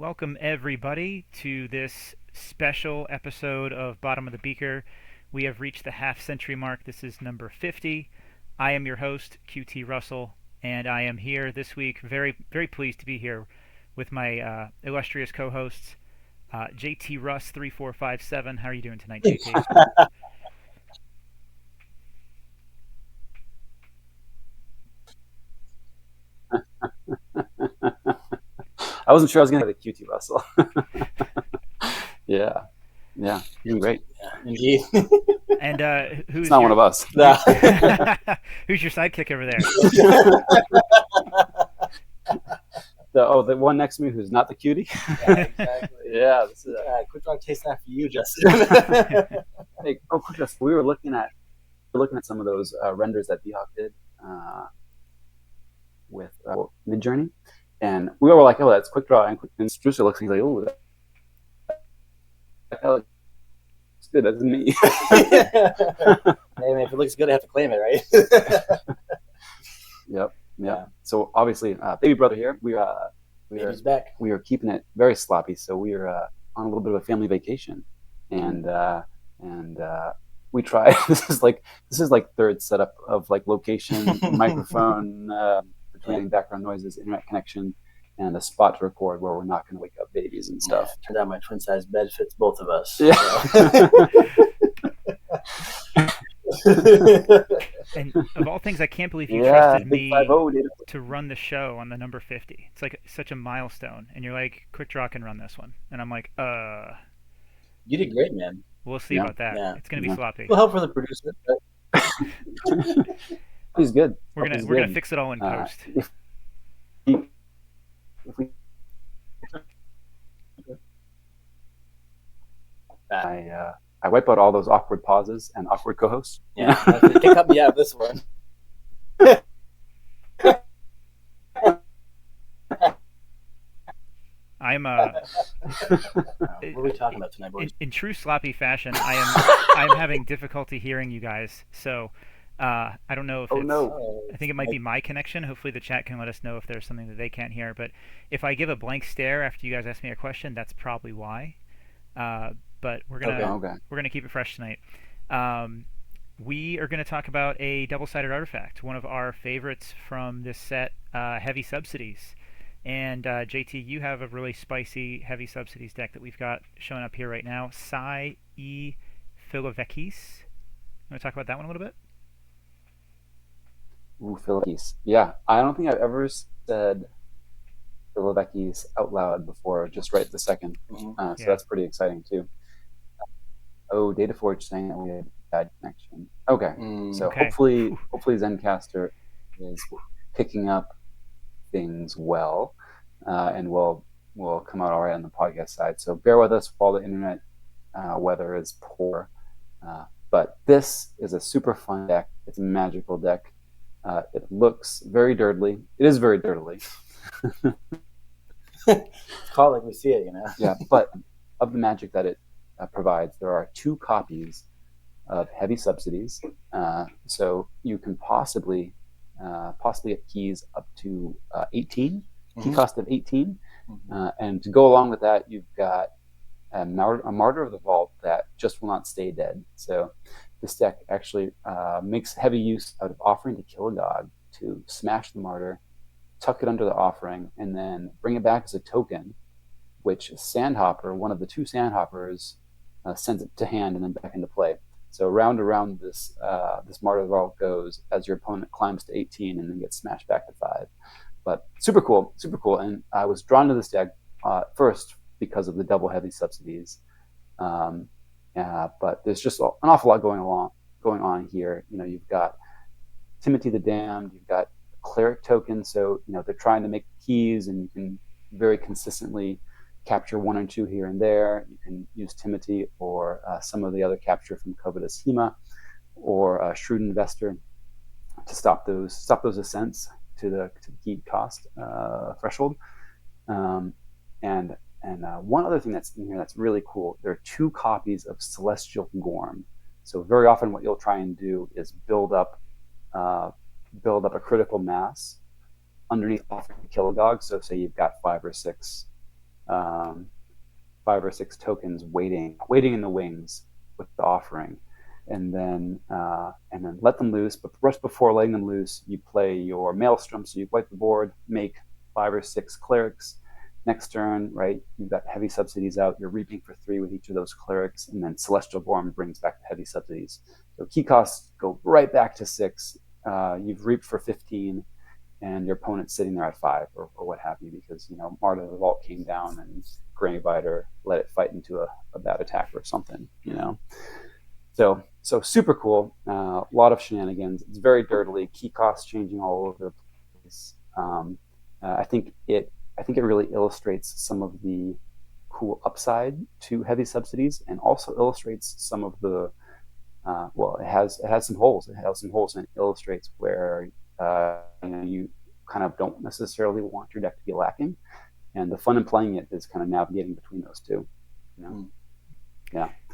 Welcome, everybody, to this special episode of Bottom of the Beaker. We have reached the half century mark. This is number 50. I am your host, QT Russell, and I am here this week, very pleased to be here with my illustrious co hosts, JT Russ3457. How are you doing tonight, JT? I wasn't sure I was going to have a QT Russell. Yeah, you're doing great. Indeed. And who's It's not one of us. who's your sidekick over there? The one next to me who's not the cutie. Yeah, exactly. Yeah, this is. Quick dog tastes after you, Justin. Hey, quick, we were looking at some of those renders that Beaker did with Midjourney, and we were like, "Oh, that's quick draw." And Strucer looks, and he's like, "Oh, that looks good. That's me." Hey, man, if it looks good, I have to claim it, right? Yep. Yeah. So obviously, baby brother here. Baby's back. We are keeping it very sloppy. So we are on a little bit of a family vacation, and we try. This is like third setup of like location, microphone, between background noises, internet connection, and a spot to record where we're not going to wake up babies and stuff. Turned out my twin size bed fits both of us. Yeah. And of all things, I can't believe you Yeah, trusted big me 5-0, dude. to run the show on the number 50. It's like such a milestone. And you're like, Quick Draw can run this one. And I'm like, You did great, man. we'll see Yeah. about that. Yeah. It's going to be sloppy. We'll help for the producer. But He's good. We're gonna fix it all in post. If we I wipe out all those awkward pauses and awkward co-hosts. yeah, can't cut me out of this one. I'm What are we talking about tonight, boys? in true sloppy fashion. I'm having difficulty hearing you guys. So I don't know if Oh it's. no! I think it might be my connection. Hopefully the chat can let us know if there's something that they can't hear. But if I give a blank stare after you guys ask me a question, that's probably why. But we're gonna keep it fresh tonight. We are going to talk about a double-sided artifact, one of our favorites from this set, Heavy Subsidies. And JT, you have a really spicy Heavy Subsidies deck that we've got showing up here right now. Psi E Filovekis. Want to talk about that one a little bit? Ooh, Philippines. Yeah, I don't think I've ever said Philovekis out loud before, just right this second. So Yeah. that's pretty exciting too. Oh, DataForge saying that we had bad connection. Okay, so Okay. hopefully Zencaster is picking up things well, and will come out all right on the podcast side. So bear with us while the internet weather is poor. But this is a super fun deck. It's a magical deck. It looks very dirtly. It is very dirtily. Call it like we see it, Yeah, but of the magic that it provides, there are 2 copies of Heavy Subsidies. So you can possibly get keys up to 18, key cost of 18. And to go along with that, you've got a Martyr of the Vault that just will not stay dead. So this deck actually makes heavy use out of offering to kill a god to smash the Martyr, tuck it under the offering, and then bring it back as a token, which Sandhopper, one of the 2 Sandhoppers, sends it to hand and then back into play. So round around this Martyr of the Vault goes as your opponent climbs to 18 and then gets smashed back to 5. But super cool. And I was drawn to this deck first because of the double Heavy Subsidies. But there's just an awful lot going on here. You've got Timothy the Damned, you've got cleric token, so they're trying to make keys, and you can very consistently capture 1 or 2 here and there. You can use Timothy or some of the other capture from Covetous Hema or Shrewd Investor to stop those ascents to the key cost threshold. And one other thing that's in here that's really cool, there are 2 copies of Celestial Gorm. So very often what you'll try and do is build up a critical mass underneath offering Kilogog. So say you've got 5 or 6 um, 5 or 6 tokens waiting in the wings with the offering, and then let them loose. But just before letting them loose, you play your Maelstrom. So you wipe the board, make 5 or 6 clerics. Next turn, right, you've got heavy subsidies out. You're reaping for 3 with each of those clerics, and then Celestial Born brings back the heavy subsidies. So key costs go right back to 6. You've reaped for 15, and your opponent's sitting there at 5 or what have you, because Martyr of the Vault came down and Granny-Biter let it fight into a bad attack or something. So super cool. A lot of shenanigans. It's very dirtily. Key costs changing all over the place. I think it really illustrates some of the cool upside to heavy subsidies, and also illustrates some of the it has some holes. It has some holes, and it illustrates where you kind of don't necessarily want your deck to be lacking, and the fun in playing it is kind of navigating between those two.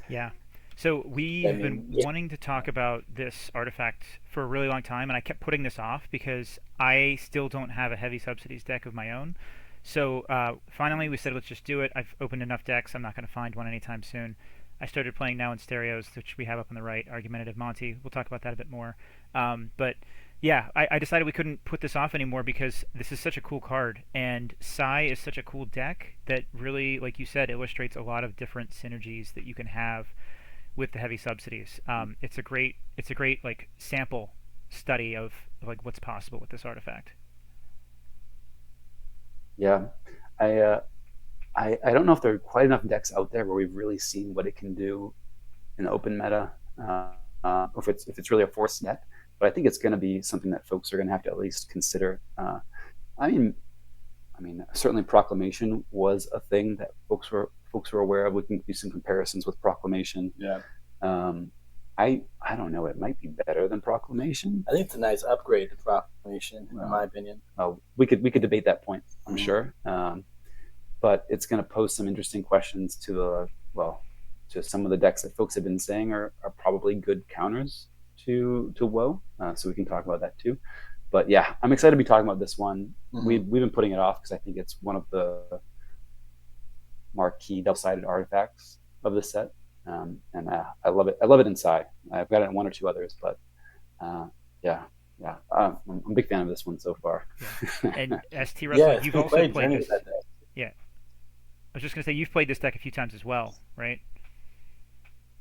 Yeah. So we've been wanting to talk about this artifact for a really long time, and I kept putting this off because I still don't have a heavy subsidies deck of my own. So finally we said, let's just do it. I've opened enough decks. I'm not going to find one anytime soon. I started playing now in stereos, which we have up on the right, Argumentative Monty. We'll talk about that a bit more. But yeah, I decided we couldn't put this off anymore because this is such a cool card, and Sai is such a cool deck that really, like you said, illustrates a lot of different synergies that you can have with the heavy subsidies. It's a great like sample study of like what's possible with this artifact. Yeah, I don't know if there are quite enough decks out there where we've really seen what it can do in the open meta, or if it's really a forced deck. But I think it's going to be something that folks are going to have to at least consider. I mean, certainly Proclamation was a thing that folks were aware of. We can do some comparisons with Proclamation. Yeah. I don't know. It might be better than Proclamation. I think it's a nice upgrade to Proclamation, in my opinion. We could debate that point, I'm sure. But it's going to pose some interesting questions to some of the decks that folks have been saying are probably good counters to WoW. So we can talk about that too. But yeah, I'm excited to be talking about this one. We've been putting it off because I think it's one of the marquee double-sided artifacts of the set, and I love it. I love it inside. I've got it in 1 or 2 others, but yeah. I'm a big fan of this one so far. Yeah. And ST Russell, you've also played this. Yeah, I was just gonna say you've played this deck a few times as well, right?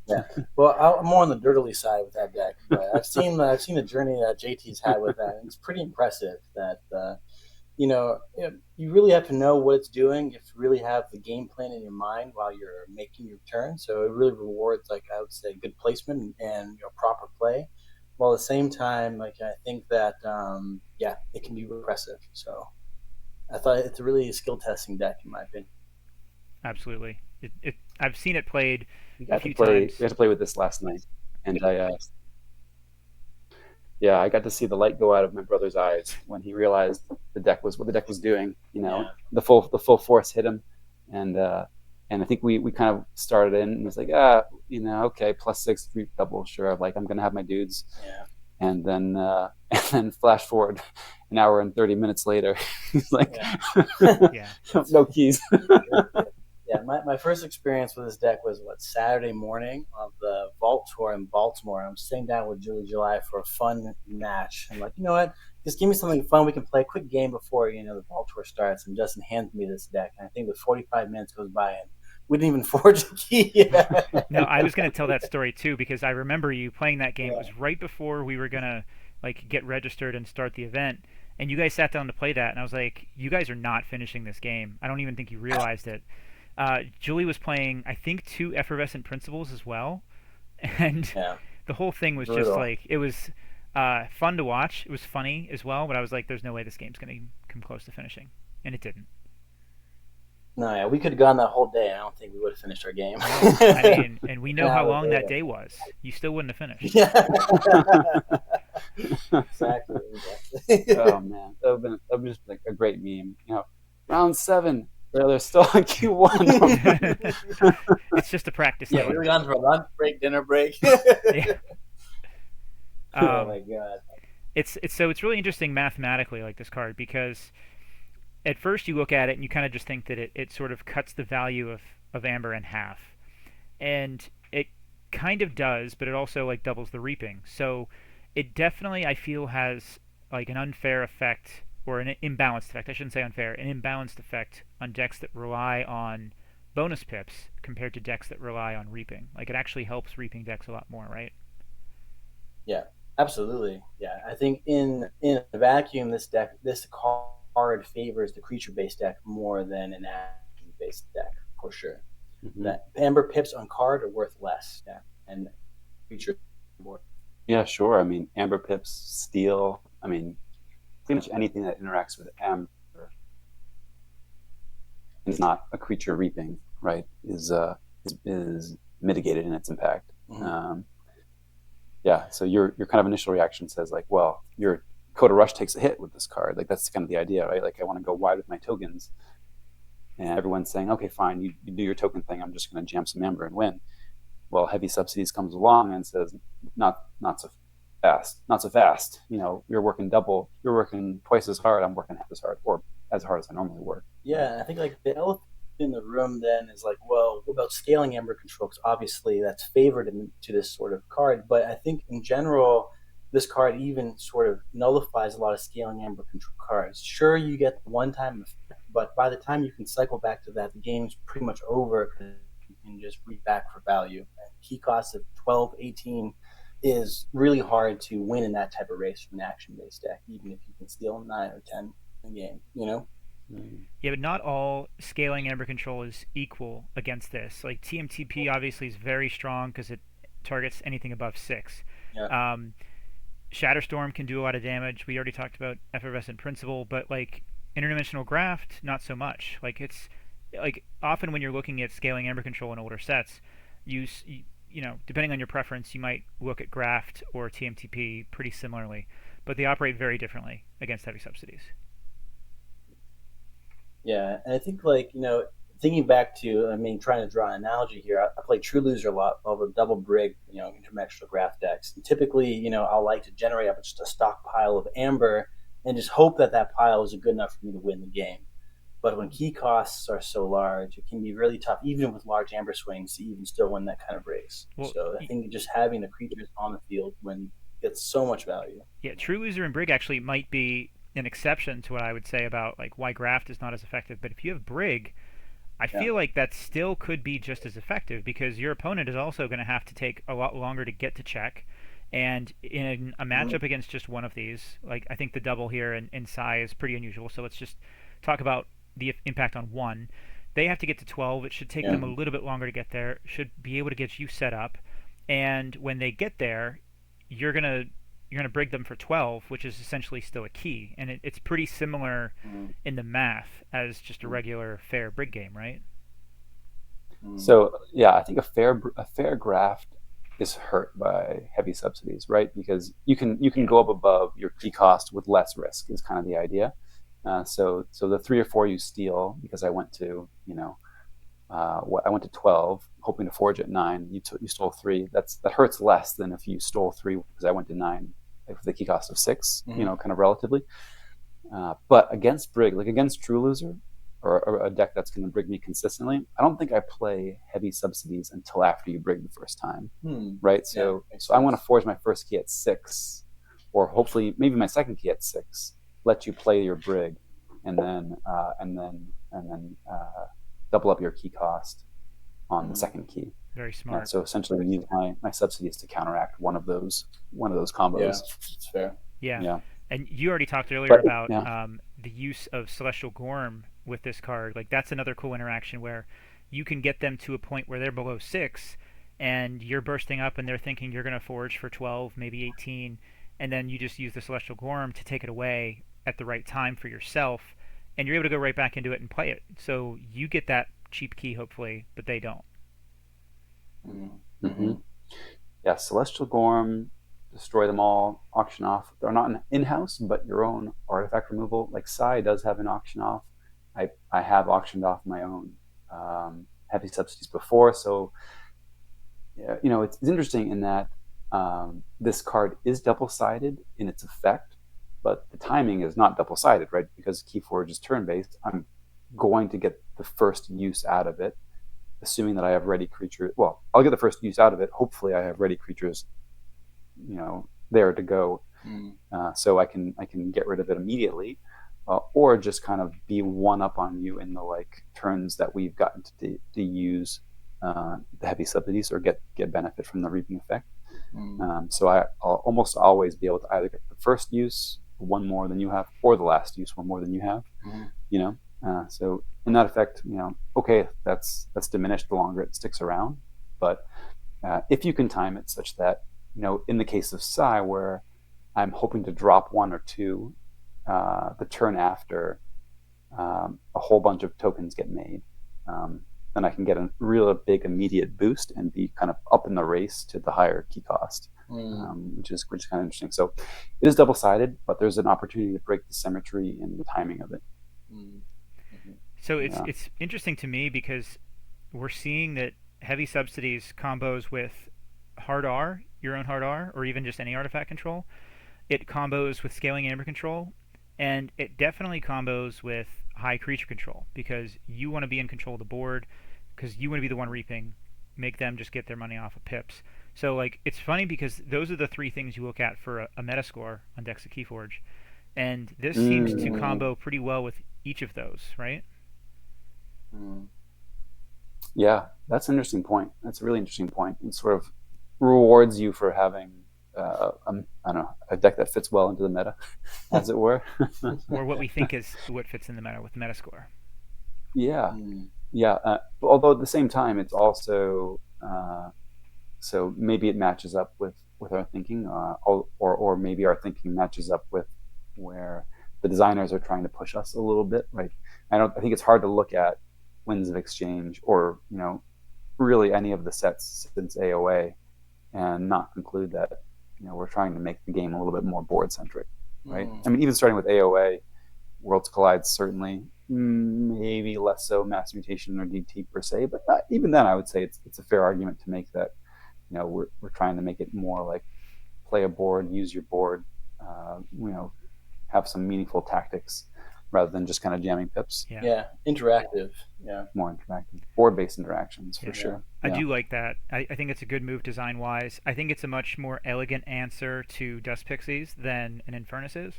Yeah. Well, I'm more on the dirtily side with that deck, but I've seen the journey that JT's had with that, and it's pretty impressive. That you really have to know what it's doing. You have to really have the game plan in your mind while you're making your turn. So it really rewards, like I would say, good placement and proper play. While at the same time, like I think that it can be repressive. So I thought it's a really skill testing deck in my opinion. Absolutely. I've seen it played a few times. We had to play with this last night, and I got to see the light go out of my brother's eyes when he realized what the deck was doing. The full force hit him, and I think we kind of started in and was like, okay, +6 double, sure. Like I'm gonna have my dudes, and then flash forward an hour and 30 minutes later, he's like, no keys. Yeah, my first experience with this deck was Saturday morning of the Vault Tour in Baltimore. I'm sitting down with Julie for a fun match. I'm like, you know what? Just give me something fun. We can play a quick game before the Vault Tour starts. And Justin hands me this deck, and I think the 45 minutes goes by, and we didn't even forge a key yet. No, I was going to tell that story too because I remember you playing that game. It was right before we were gonna get registered and start the event, and you guys sat down to play that, and I was like, you guys are not finishing this game. I don't even think you realized it. Julie was playing, I think, 2 Effervescent Principles as well, and the whole thing was just it was fun to watch. It was funny as well, but I was like, there's no way this game's going to come close to finishing, and it didn't. No, we could have gone that whole day. I don't think we would have finished our game. I mean, and we know how long that day was. You still wouldn't have finished. Yeah. Exactly. Oh man, that would just like a great meme. Round 7. They're still on Q1. It's just a practice. Yeah, we were gone for a lunch break, dinner break. Oh my god! It's really interesting mathematically, like this card, because at first you look at it and you kind of just think that it sort of cuts the value of amber in half, and it kind of does, but it also like doubles the reaping. So it definitely I feel has like an unfair effect or an imbalanced effect. I shouldn't say unfair, an imbalanced effect on decks that rely on bonus pips compared to decks that rely on reaping. Like it actually helps reaping decks a lot more, right? Yeah, absolutely. Yeah, I think in a vacuum, this card favors the creature based deck more than an action based deck for sure. Mm-hmm. That amber pips on card are worth less. Yeah, and creature more. Yeah, sure. I mean, amber pips, steel. I mean, pretty much anything that interacts with amber is not a creature reaping, right? Is mitigated in its impact. Mm-hmm. Yeah. So your kind of initial reaction says like, well, your Coda Rush takes a hit with this card. Like that's kind of the idea, right? Like I want to go wide with my tokens, and everyone's saying, okay, fine, you do your token thing. I'm just going to jam some amber and win. Well, Heavy Subsidies comes along and says, not so fast, not so fast. You know, you're working twice as hard. I'm working half as hard, or as hard as I normally work. Yeah, I think like the elephant in the room then is like, well, what about scaling amber control? Because obviously that's favored to this sort of card. But I think in general, this card even sort of nullifies a lot of scaling amber control cards. Sure, you get the one time effect, but by the time you can cycle back to that, the game's pretty much over because you can just read back for value. And key costs of 12, 18 is really hard to win in that type of race from an action based deck, even if you can steal 9 or 10 a game, you know? Yeah, but not all scaling amber control is equal against this. Like TMTP obviously is very strong because it targets anything above 6. Yeah. Shatterstorm can do a lot of damage. We already talked about Effervescent Principle, but like Interdimensional Graft, not so much. Like it's like often when you're looking at scaling amber control in older sets, you know, depending on your preference, you might look at Graft or TMTP pretty similarly, but they operate very differently against heavy subsidies. Yeah, and I think like thinking back to, I mean, trying to draw an analogy here. I play True Loser a lot of a double brig, interdimensional graph decks, and typically, I'll like to generate up just a stockpile of amber and just hope that that pile is good enough for me to win the game. But when key costs are so large, it can be really tough, even with large amber swings, to even still win that kind of race. Well, So I think just having the creatures on the field when gets so much value. yeah, True Loser and Brig actually might be an exception to what I would say about like why Graft is not as effective. But if you have Brig, I Yeah. feel like that still could be just as effective because your opponent is also going to have to take a lot longer to get to check. And in a Mm-hmm. matchup against just one of these, like I think the double here in Sai is pretty unusual. So let's just talk about the impact on one. They have to get to 12. It should take Yeah. them a little bit longer to get there. Should be able to get you set up. And when they get there, you're gonna you're gonna brig them for 12, which is essentially still a key, and it's pretty similar Mm-hmm. in the math as just a regular fair brig game, right? So yeah, I think a fair graft is hurt by heavy subsidies, right? Because you can Yeah. go up above your key cost with less risk is kind of the idea. So the 3 or 4 you steal because I went to I went to 12 hoping to forge at 9. You stole 3. That hurts less than if you stole 3 because I went to 9 with the key cost of 6. Mm-hmm. Kind of relatively. But against Brig, like against True Loser, or a deck that's going to brig me consistently, I don't think I play heavy subsidies until after you brig the first time, Hmm. right? Yeah, So makes so I want to sense. forge my first key at 6, or hopefully maybe my second key at 6. Let you play your brig, and then double up your key cost on the Mm-hmm. second key. Very smart. So essentially, we use my subsidies to counteract one of those Yeah, combos. it's fair. Yeah, Yeah, and you already talked earlier but about yeah. the use of Celestial Gorm with this card. Like that's another cool interaction where you can get them to a point where they're below 6, and you're bursting up, and they're thinking you're going to forge for 12, maybe 18, and then you just use the Celestial Gorm to take it away at the right time for yourself, and you're able to go right back into it and play it. So you get that cheap key, hopefully, but they don't. Mm-hmm. Mm-hmm. Mm-hmm. Yeah, Celestial Gorm, destroy them all, auction off. They're not an in-house, but your own artifact removal. Like Sai does have an auction off. I have auctioned off my own heavy subsidies before, so yeah, it's interesting in that this card is double-sided in its effect, but the timing is not double-sided, right? Because Keyforge is turn-based, I'm going to get the first use out of it, assuming that I have ready creatures. Well, I'll get the first use out of it. Hopefully, I have ready creatures, there to go, so I can get rid of it immediately, or just kind of be one up on you in the like turns that we've gotten to use the heavy subsidies or get benefit from the reaping effect. So I'll almost always be able to either get the first use one more than you have, or the last use one more than you have. So in that effect, okay, that's diminished the longer it sticks around. But if you can time it such that, in the case of Psi, where I'm hoping to drop one or two the turn after a whole bunch of tokens get made, then I can get a real big immediate boost and be kind of up in the race to the higher key cost, which is kind of interesting. So it is double-sided, but there's an opportunity to break the symmetry in the timing of it. So it's interesting to me because we're seeing that heavy subsidies combos with hard R, your own hard R, or even just any artifact control. It combos with scaling amber control, and it definitely combos with high creature control because you want to be in control of the board, because you want to be the one reaping, make them just get their money off of pips. So like it's funny because those are the three things you look at for a meta score on decks of Keyforge, and this seems to combo pretty well with each of those, right? Yeah, that's an interesting point. That's a really interesting point. It sort of rewards you for having I don't know, a deck that fits well into the meta, as it were. Or what we think is what fits in the meta with the Metascore. Yeah. Although at the same time, it's also so maybe it matches up with our thinking, or maybe our thinking matches up with where the designers are trying to push us a little bit, right? I think it's hard to look at Winds of Exchange or really any of the sets since AOA and not conclude that we're trying to make the game a little bit more board centric, right? I mean, even starting with AOA, Worlds Collide certainly, maybe less so Mass Mutation or DT per se, but even then I would say it's a fair argument to make that we're trying to make it more like play a board, use your board, have some meaningful tactics rather than just kind of jamming pips. Yeah, interactive. Yeah, more interactive, board-based interactions for sure. I do like that. I think it's a good move design-wise. I think it's a much more elegant answer to Dust Pixies than an Infernus is.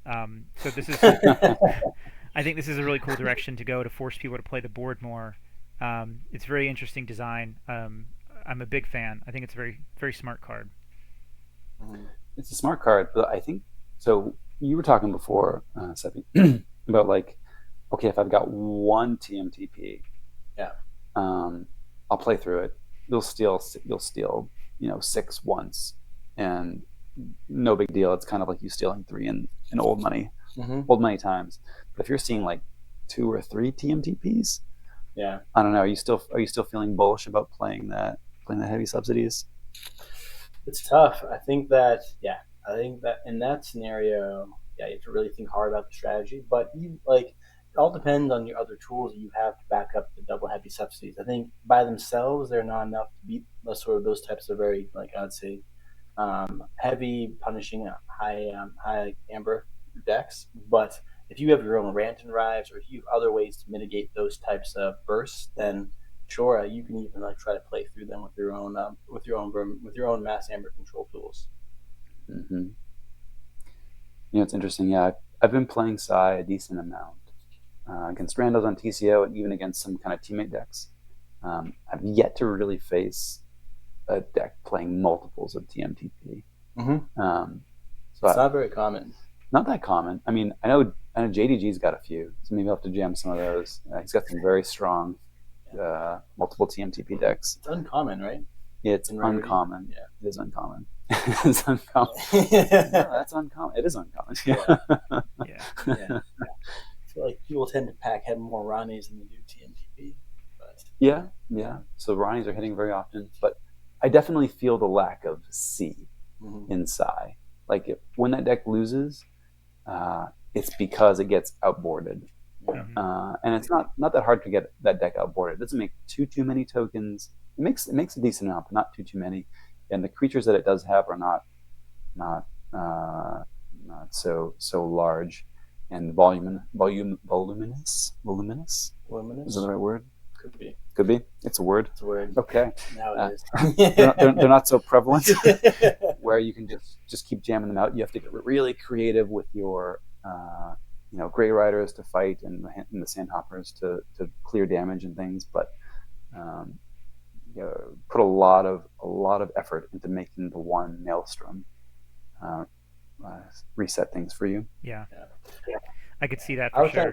So this is, I think this is a really cool direction to go to force people to play the board more. It's very interesting design. I'm a big fan. I think it's a very, very smart card. It's a smart card, but I think so. You were talking before, Seppi, about like, okay, if I've got one TMTP, I'll play through it. You'll steal, 6 once, and no big deal. It's kind of like you stealing 3 in old money, old money times. But if you're seeing like 2 or 3 TMTPs, I don't know. Are you still feeling bullish about playing the heavy subsidies? It's tough. I think that in that scenario, you have to really think hard about the strategy. But it all depends on your other tools that you have to back up the double heavy subsidies. I think by themselves they're not enough to beat those types of very I'd say heavy punishing high amber decks. But if you have your own rant and rives, or if you have other ways to mitigate those types of bursts, then sure, you can even try to play through them with your own mass amber control tools. It's interesting. Yeah, I've been playing Psi a decent amount against randos on TCO and even against some kind of teammate decks. I've yet to really face a deck playing multiples of TMTP. So it's not very common. Not that common. I mean, I know JDG's got a few, so maybe I'll have to jam some of those. He's got some very strong multiple TMTP decks. It's uncommon, right? It's uncommon. Yeah, it is uncommon. It's uncommon. No, that's uncommon. It is uncommon. Yeah. I feel like people tend to have more Ronnies than they do TMTP. But Yeah. So Ronnies are hitting very often, but I definitely feel the lack of C in Psi. Like when that deck loses, it's because it gets outboarded. And it's not that hard to get that deck outboarded. It doesn't make too many tokens. It makes a decent amount, but not too many. And the creatures that it does have are not so large and voluminous. Voluminous. Luminous? Is that the right word? Could be. Could be. It's a word. It's a word. Okay. Now it is. They're not so prevalent where you can just keep jamming them out. You have to get really creative with your gray riders to fight and the sandhoppers to clear damage and things, but put a lot of effort into making the one maelstrom reset things for you. Yeah. Yeah. I could see that for sure.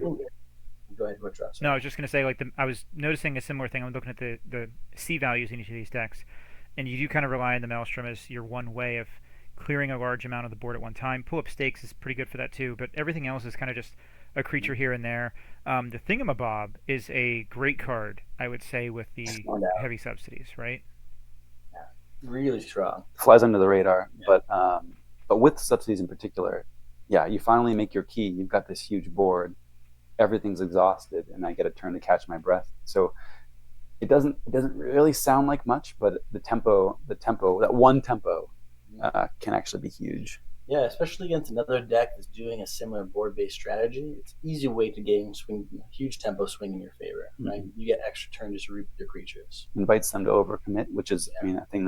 Go ahead, what's up? No, I was just going to say, like, I was noticing a similar thing. I'm looking at the C values in each of these decks, and you do kind of rely on the Maelstrom as your one way of clearing a large amount of the board at one time. Pull up stakes is pretty good for that too, but everything else is kind of just a creature here and there. The Thingamabob is a great card, I would say, with the heavy subsidies, right? Yeah, really strong. Flies under the radar, yeah. But with subsidies in particular, yeah, you finally make your key. You've got this huge board. Everything's exhausted, and I get a turn to catch my breath. So it doesn't really sound like much, but the tempo, that one tempo, can actually be huge. Yeah, especially against another deck that's doing a similar board-based strategy. It's an easy way to gain huge tempo swing in your favor. Right, you get extra turns to root your creatures. Invites them to overcommit, which is, I mean, a thing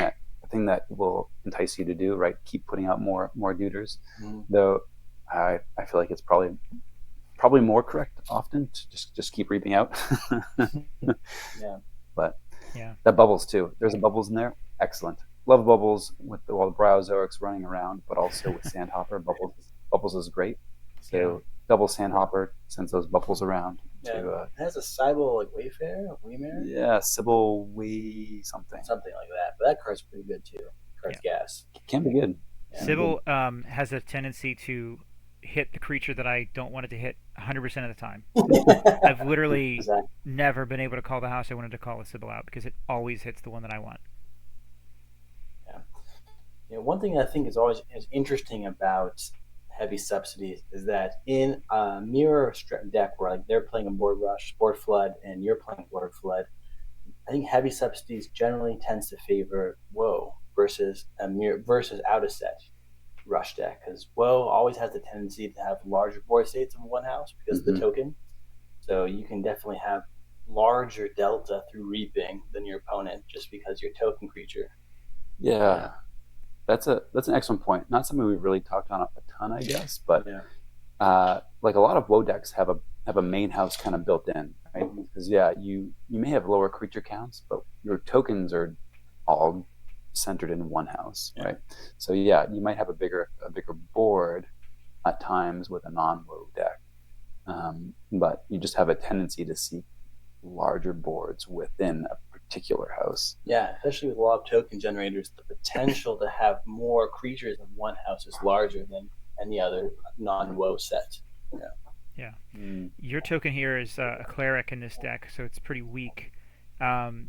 that will entice you to do. Right, keep putting out more duders. Though I feel like it's probably more correct often to just keep reaping out. Yeah. But yeah, that bubbles too. There's a bubbles in there. Excellent. Love bubbles with all the Bryozoics running around, but also with Sandhopper. Bubbles is great. So double Sandhopper sends those bubbles around. Yeah. It has a Sybil like Wayfarer, Waymare? Yeah, Sybil something. Something like that. But that card's pretty good too. Card's gas. Can be good. Yeah. Sybil has a tendency to hit the creature that I don't want it to hit 100% of the time. I've literally never been able to call the house I wanted to call a Sybil out because it always hits the one that I want. Yeah. One thing I think is always interesting about heavy subsidies is that in a mirror deck where like they're playing a board rush, board flood, and you're playing board flood, I think heavy subsidies generally tends to favor Woe versus a mirror versus out of set rush deck, because Woe always has the tendency to have larger board states in one house because of the token. So you can definitely have larger delta through reaping than your opponent just because you're token creature. Yeah. That's an excellent point. Not something we've really talked on a ton, I guess, but like a lot of Woe decks have a main house kind of built in, right? Because you may have lower creature counts, but your tokens are all centered in one house, right? So you might have a bigger board at times with a non-Woe deck, but you just have a tendency to see larger boards within a particular house. Yeah, especially with a lot of token generators, the potential to have more creatures in one house is larger than any other non-Woe set. Yeah. Your token here is a cleric in this deck, so it's pretty weak. Do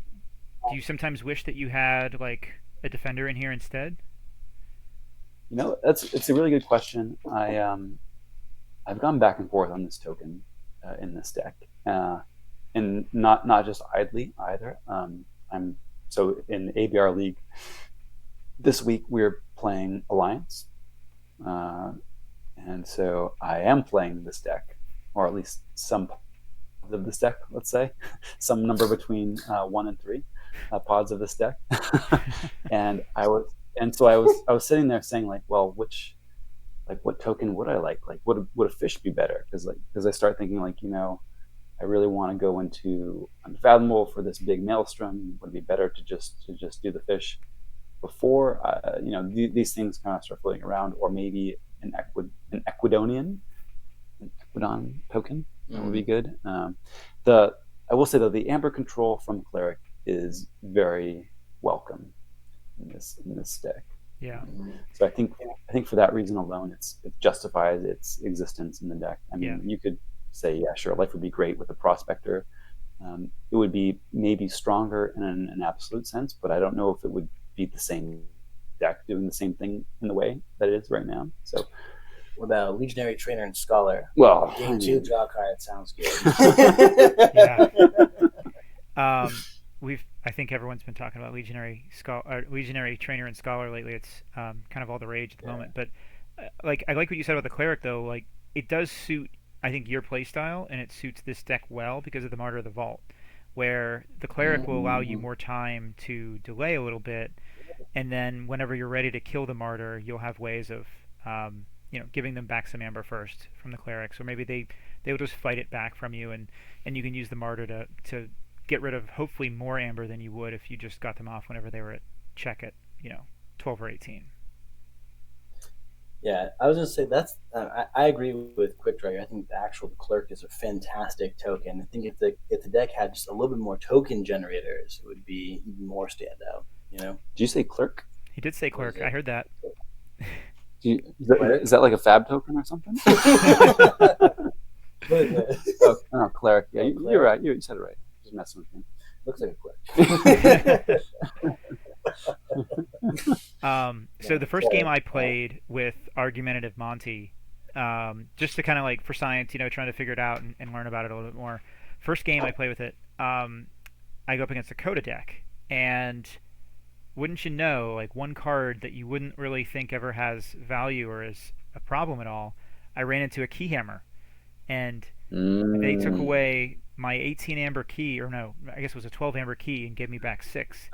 you sometimes wish that you had like a defender in here instead? It's a really good question. I've gone back and forth on this token in this deck, and not just idly either. I'm so in ABR League this week we're playing Alliance, and so I am playing this deck, or at least some of this deck. Let's say some number between 1 and 3 pods of this deck, and I was sitting there saying like, well, what token would I like? Like, would a fish be better? Because I start thinking like, I really want to go into Unfathomable for this big maelstrom. Would it be better to just do the fish before? These things kind of start floating around, or maybe an Equidon token would be good. I will say though, the Amber control from Cleric is very welcome in this deck. Yeah. So I think for that reason alone, it justifies its existence in the deck. I mean, you could say, yeah, sure, life would be great with a Prospector. It would be maybe stronger in an absolute sense, but I don't know if it would be the same deck doing the same thing in the way that it is right now. So, what about Legionary Trainer and Scholar? Well, Game 2 draw card sounds good. Yeah. I think everyone's been talking about Legionary Trainer and Scholar lately. It's kind of all the rage at the moment. But like I like what you said about the cleric though. Like it does suit, I think, your play style, and it suits this deck well because of the Martyr of the Vault, where the cleric will allow you more time to delay a little bit, and then whenever you're ready to kill the martyr, you'll have ways of giving them back some amber first from the clerics, or maybe they will just fight it back from you, and you can use the martyr to get rid of hopefully more amber than you would if you just got them off whenever they were at check at 12 or 18. Yeah, I was gonna say I agree with Quick Draw. I think the clerk is a fantastic token. I think if the deck had just a little bit more token generators, it would be even more standout. Did you say clerk? He did say clerk. I heard that. Is that like a fab token or something? No, cleric. Yeah, you're right. You said it right. Just messing with me. Looks like a clerk. So the first game I played with Argumentative Monty, just to kind of like for science, trying to figure it out and learn about it a little bit more. First game I play with it, I go up against a Coda deck, and wouldn't you know, like one card that you wouldn't really think ever has value or is a problem at all, I ran into a Keyhammer, and they took away my 18 amber key, or no, I guess it was a 12 amber key, and gave me back 6.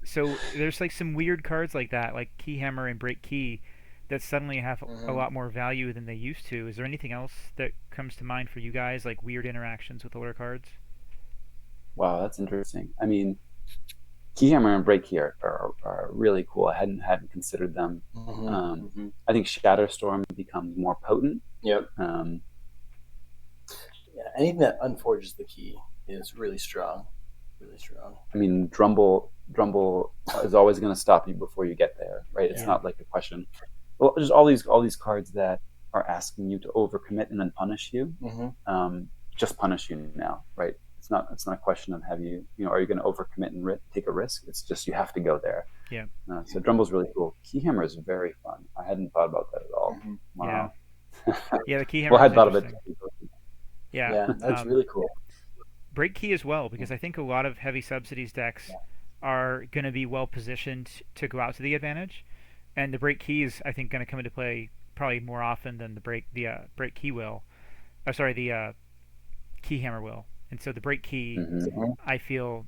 So there's like some weird cards like that, like Keyhammer and Break Key, that suddenly have a lot more value than they used to. Is there anything else that comes to mind for you guys, like weird interactions with older cards? Wow, that's interesting. I mean, Keyhammer and Break Key are really cool. I hadn't considered them. I think Shatterstorm becomes more potent. Yep. Yeah, anything that unforges the key is really strong. Really strong. I mean, Drumble is always going to stop you before you get there, right? It's not like a question. Well, there's all these cards that are asking you to overcommit and then punish you. Just punish you now, right? It's not a question of are you going to overcommit and take a risk? It's just you have to go there. Yeah. So Drumble's really cool. Keyhammer is very fun. I hadn't thought about that at all. Wow. Yeah, the Keyhammer. Well, I had thought of it. Yeah, that's really cool. Break Key as well, because I think a lot of heavy subsidies decks are going to be well positioned to go out to the advantage, and the Break Key is, I think, going to come into play probably more often than the Break Key will. The Keyhammer will. And so the Break Key, I feel,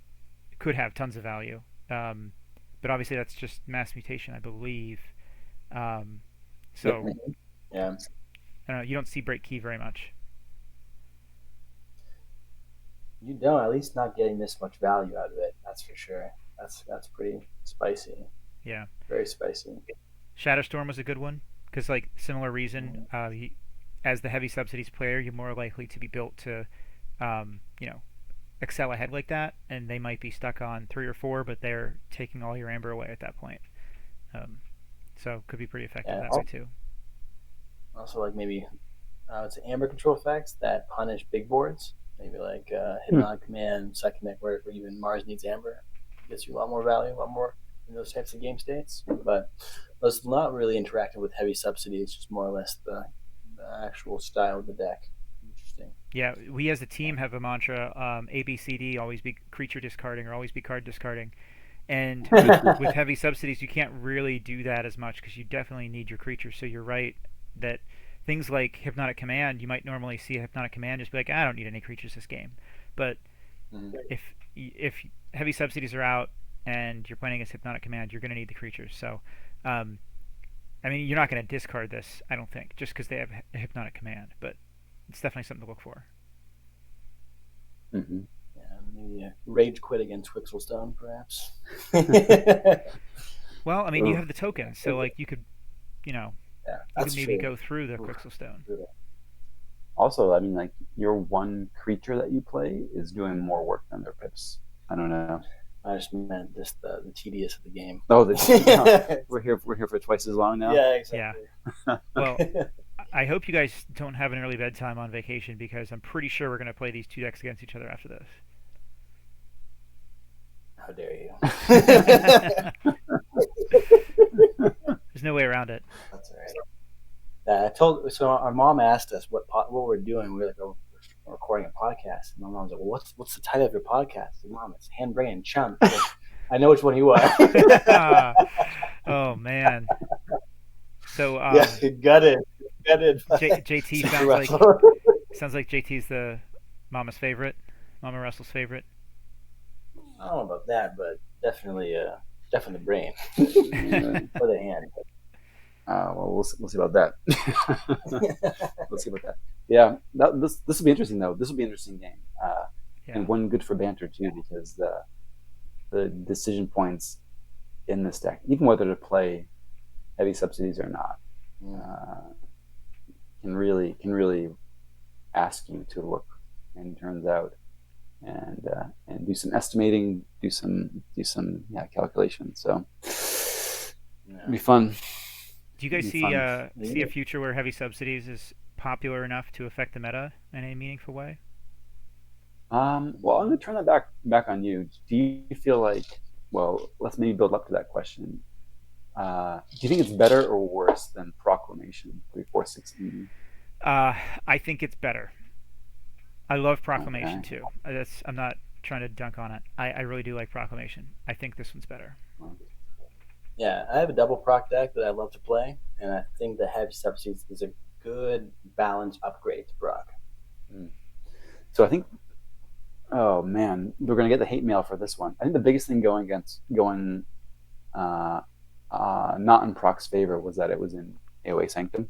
could have tons of value. But obviously that's just mass mutation, I believe. So, yeah, I don't know. You don't see Break Key very much. You don't, at least not getting this much value out of it. That's for sure. That's pretty spicy. Yeah, very spicy. Shatterstorm was a good one because, like, similar reason. As the heavy subsidies player, you're more likely to be built to, excel ahead like that, and they might be stuck on 3 or 4, but they're taking all your amber away at that point. So could be pretty effective that way too. Also, like maybe it's amber control effects that punish big boards. Maybe like Hypnotic Command, Psychomech, where even Mars needs amber. Gets you a lot more value, a lot more in those types of game states. But it's not really interacting with heavy subsidy. It's just more or less the actual style of the deck. Interesting. Yeah, we as a team have a mantra, ABCD, always be creature discarding or always be card discarding. And with heavy subsidies, you can't really do that as much because you definitely need your creatures. So you're right that things like Hypnotic Command, you might normally see a Hypnotic Command just be like, I don't need any creatures this game. But if heavy subsidies are out and you're playing against Hypnotic Command, you're going to need the creatures. So, I mean, you're not going to discard this, I don't think, just because they have a Hypnotic Command. But it's definitely something to look for. Yeah, maybe rage quit against Quixelstone, perhaps. Well, I mean, you have the tokens, so like you could, you could maybe go through the Quixelstone. Also, I mean, like your one creature that you play is doing more work than their pips. I don't know. I just meant just the tedious of the game. Oh, we're here for twice as long now. Yeah, exactly. Yeah. Well, I hope you guys don't have an early bedtime on vacation because I'm pretty sure we're going to play these 2 decks against each other after this. How dare you? There's no way around it. That's all right. So our mom asked us what we're doing. We were like, oh, we're recording a podcast. And my mom was like, well, what's the title of your podcast? I said, Mom, it's Hand, Brain, and Chump. I know which one you are. Oh man. So Yeah, gutted, gutted by JT Super Russell. sounds like JT's the Mama's favorite, Mama Russell's favorite. I don't know about that, but definitely, definitely the brain Uh, or the hand. well, we'll see about that. We'll see about that. Yeah, this will be interesting though. This will be an interesting game, Yeah. and one good for banter too, because the decision points in this deck, even whether to play heavy subsidies or not, uh, can really ask you to look and turns out and do some estimating, do some calculation. So it'll be Yeah. fun. Do you guys It'll be fun. see a future where heavy subsidies is popular enough to affect the meta in a meaningful way? Well, I'm going to turn that back on you. Do you feel like, well, let's maybe build up to that question. Do you think it's better or worse than Proclamation 346E? I think it's better. I love Proclamation Okay. too. I'm not trying to dunk on it. I really do like Proclamation. I think this one's better. Yeah, I have a double proc deck that I love to play, and I think the heavy substitutes is a good balanced upgrade to proc. Mm. So I think, oh man, we're going to get the hate mail for this one. I think the biggest thing going uh, not in Proc's favor was that it was in AOA Sanctum,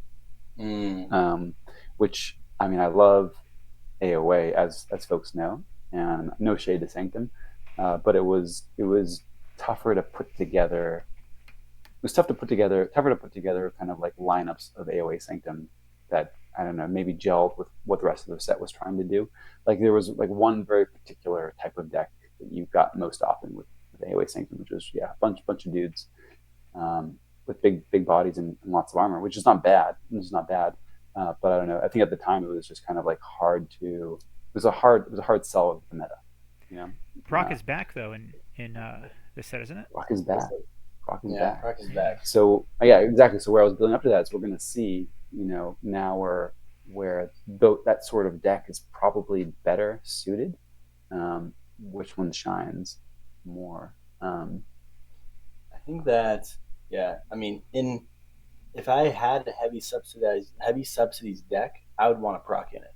um, which I mean I love AOA as folks know, and no shade to Sanctum, but it was tougher to put together. It was tougher to put together kind of like lineups of AOA Sanctum that I don't know maybe gelled with what the rest of the set was trying to do. Like there was like one very particular type of deck that you got most often with AOA Sanctum, which was bunch of dudes with big bodies and lots of armor, which is not bad. It's not bad, but I don't know. I think at the time it was just kind of like hard to. It was a hard sell of the meta. You know, Proc is back though in this set, isn't it? Rock is back. Rock is Yeah, back. proc is back. So yeah, exactly. So where I was building up to that is we're going to see, now where that sort of deck is probably better suited. Which one shines more? I think that yeah, I mean, in if I had a heavy subsidies deck, I would want to proc in it.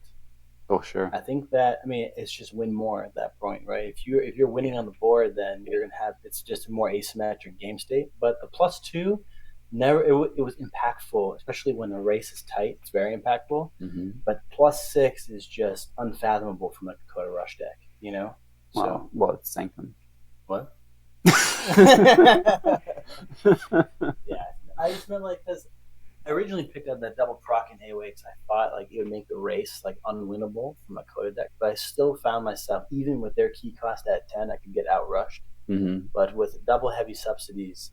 Oh sure. I think that I mean it's just win more at that point, right? If you're winning on the board, then you're gonna have it's just a more asymmetric game state. But the +2 never it was impactful, especially when the race is tight. It's very impactful. Mm-hmm. But +6 is just unfathomable from a Dakota Rush deck, you know. So Well, it's Sanctum. what? Yeah, I just meant like because I originally picked up that double proc in AOA because I thought like it would make the race like unwinnable from a Coda deck, but I still found myself even with their key cost at 10, I could get outrushed. Mm-hmm. But with double heavy subsidies,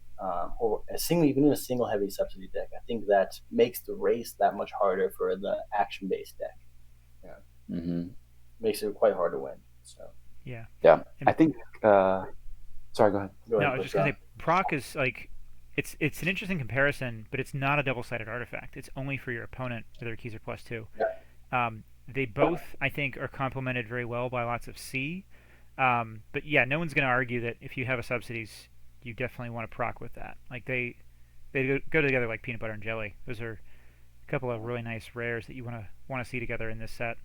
or even in a single heavy subsidy deck, I think that makes the race that much harder for the action based deck. Yeah, Mm-hmm. makes it quite hard to win. So Yeah. Yeah, And I think. Sorry, go ahead. go no, ahead, I was push just gonna on. say proc is like it's an interesting comparison, but it's not a double-sided artifact. It's only for your opponent, whether keys are +2. Yeah. They both, I think, are complemented very well by lots of C. But yeah, no one's going to argue that if you have a subsidies, you definitely want to proc with that. Like they go together like peanut butter and jelly. Those are a couple of really nice rares that you want to see together in this set.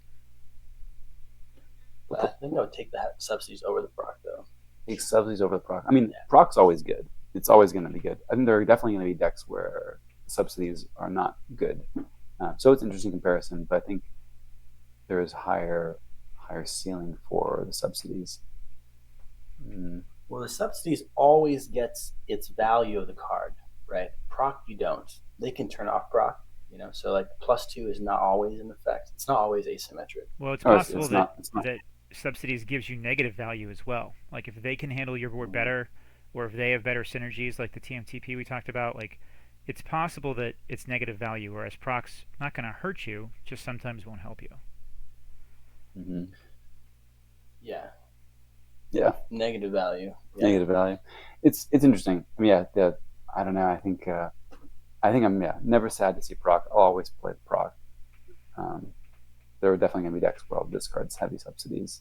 I think I would take the subsidies over the proc though. Take subsidies over the proc. I mean, Yeah. proc's always good. It's always going to be good. I think there are definitely going to be decks where subsidies are not good. So it's an interesting comparison, but I think there is higher ceiling for the subsidies. Mm. Well, the subsidies always gets its value of the card, right? Proc, you don't. They can turn off proc, So like +2 is not always in effect. It's not always asymmetric. Well, it's Oh, possible it's not. It's not. that subsidies gives you negative value as well. Like if they can handle your board better, or if they have better synergies, like the TMTP we talked about, like it's possible that it's negative value, whereas proc's not going to hurt you, just sometimes won't help you. Mm-hmm. Yeah. Yeah. Negative value. Yeah. Negative value. It's interesting. I mean, yeah. I don't know. I think I'm never sad to see proc. I'll always play the proc. There are definitely going to be decks where I'll discard heavy subsidies,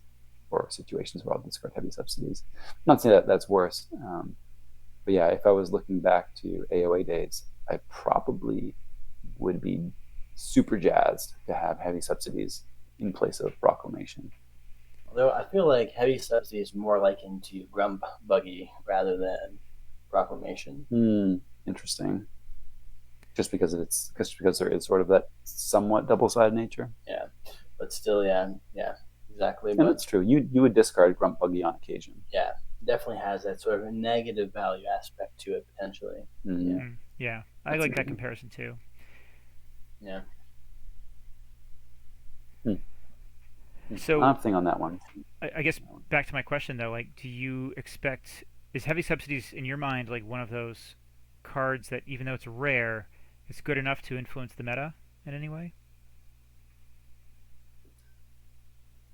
or situations where I'll discard heavy subsidies. I'm not saying that that's worse, but yeah, if I was looking back to AOA days, I probably would be super jazzed to have heavy subsidies in place of proclamation. Although I feel like heavy subsidy is more like into Grump Buggy rather than Proclamation. Interesting. Just because there is sort of that somewhat double-sided nature. Yeah, but still, yeah, exactly. And but that's true. You would discard Grump Buggy on occasion. Yeah, definitely has that sort of a negative value aspect to it potentially. Yeah, I like that comparison too. Yeah. So nothing on that one. I guess back to my question though, like, do you expect is heavy subsidies in your mind like one of those cards that even though it's rare, it's good enough to influence the meta in any way?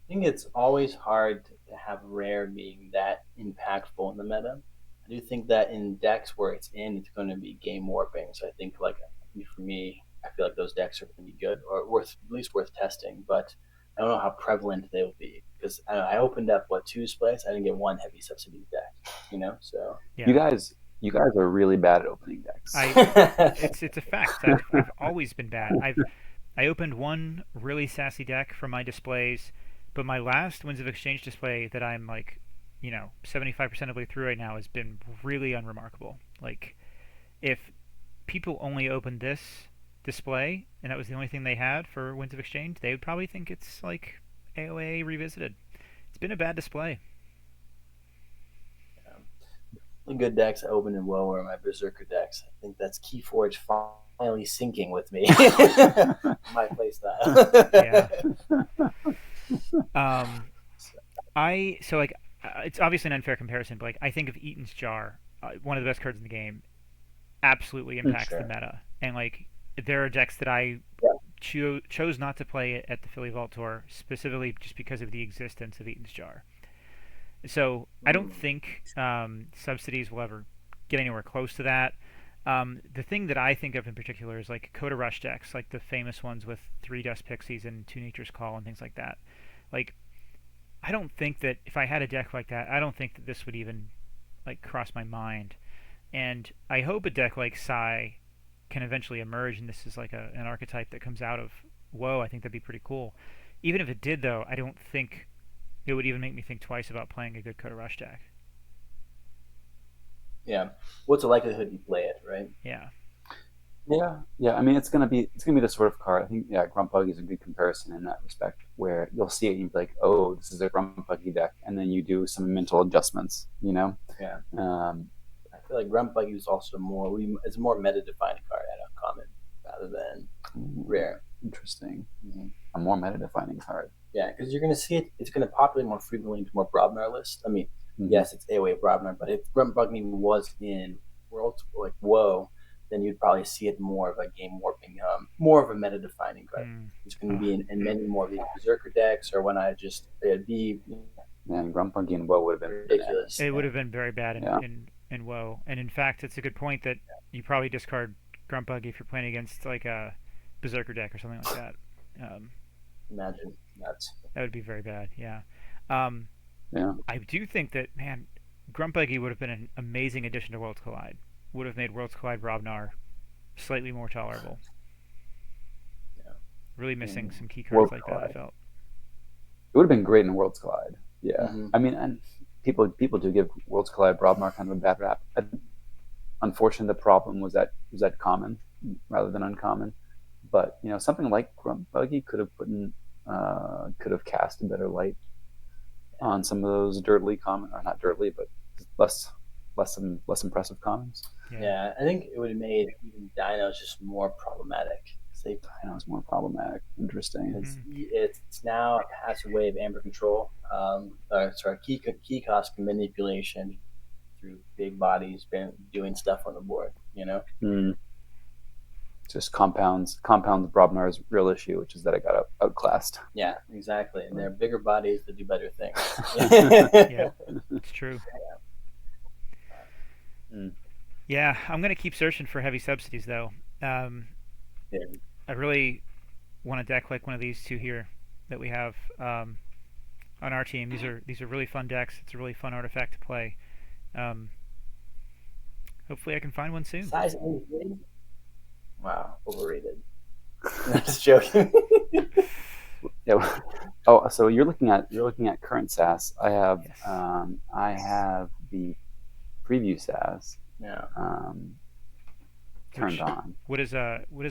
I think it's always hard to have rare being that impactful in the meta. I do think that in decks where it's going to be game warping. So I think, like, for me, I feel like those decks are going to be good or at least worth testing. But I don't know how prevalent they will be because I opened up two displays. I didn't get one heavy subsidy deck. So yeah. You guys are really bad at opening decks. It's a fact. I've always been bad. I opened one really sassy deck from my displays, but my last Winds of Exchange display that I'm like, 75% of the way through right now has been really unremarkable. Like, if people only opened this display and that was the only thing they had for Winds of Exchange, they would probably think it's like AOA revisited. It's been a bad display. Good decks I opened in WoW are my Berserker decks. I think that's Keyforge finally syncing with me. My playstyle. It's obviously an unfair comparison, but like I think of Eaton's Jar, one of the best cards in the game, absolutely impacts the meta. And like there are decks that I chose not to play at the Philly Vault Tour specifically just because of the existence of Eaton's Jar. So I don't think Subsidies will ever get anywhere close to that. The thing that I think of in particular is like Coda Rush decks, like the famous ones with 3 Dust Pixies and 2 Nature's Call and things like that. Like, I don't think that if I had a deck like that, I don't think that this would even like cross my mind. And I hope a deck like Psy can eventually emerge, and this is like an archetype that comes out of WoW. I think that'd be pretty cool. Even if it did, though, I don't think it would even make me think twice about playing a good Coda Rush deck. Yeah. What's the likelihood you play it, right? Yeah. I mean, it's gonna be the sort of card. I think Grump Buggy is a good comparison in that respect, where you'll see it and you'll be like, oh, this is a Grump Buggy deck, and then you do some mental adjustments, Yeah. I feel like Grump Buggy is also it's a more meta-defining card at uncommon rather than rare. Interesting. A more meta-defining card. Yeah, because you're going to see it. It's going to populate more frequently into more Brobnar lists. I mean, yes, it's AOA Brobnar, but if Grump Buggy was in Worlds like WoW, then you'd probably see it more of a game warping, more of a meta defining card. It's going to be in many more of these Berserker decks, or when it'd be. Man, Grump Buggy in WoW would have been ridiculous. It would have been very bad in WoW, and in fact, it's a good point that you probably discard Grump Buggy if you're playing against like a Berserker deck or something like that. Imagine nuts. That would be very bad. Yeah. I do think that Grump Buggy would have been an amazing addition to Worlds Collide. Would have made Worlds Collide Brobnar slightly more tolerable. Yeah. Really missing some key cards like Collide. That. I felt it would have been great in Worlds Collide. Yeah. I mean, and people do give Worlds Collide Brobnar kind of a bad rap. Unfortunately, the problem was that common rather than uncommon. But something like Grump Buggy could have cast a better light on some of those dirtly common, or not dirtly, but less impressive commons. Yeah, I think it would have made even Dinos just more problematic. Dinos more problematic. Interesting. It's now a passive way of Amber control. Key cost manipulation through big bodies doing stuff on the board. Just compounds Brobnar's real issue, which is that it got outclassed. Yeah, exactly. And they're bigger bodies that do better things. Yeah, it's true. Yeah, I'm going to keep searching for heavy subsidies, though. I really want a deck like one of these two here that we have on our team. These are really fun decks. It's a really fun artifact to play. Hopefully I can find one soon. Size 83? Wow, overrated. I'm just joking. Yeah. Oh, so you're looking at current SAS. Yes. I have the preview SAS Yeah. um, turned Which on. what does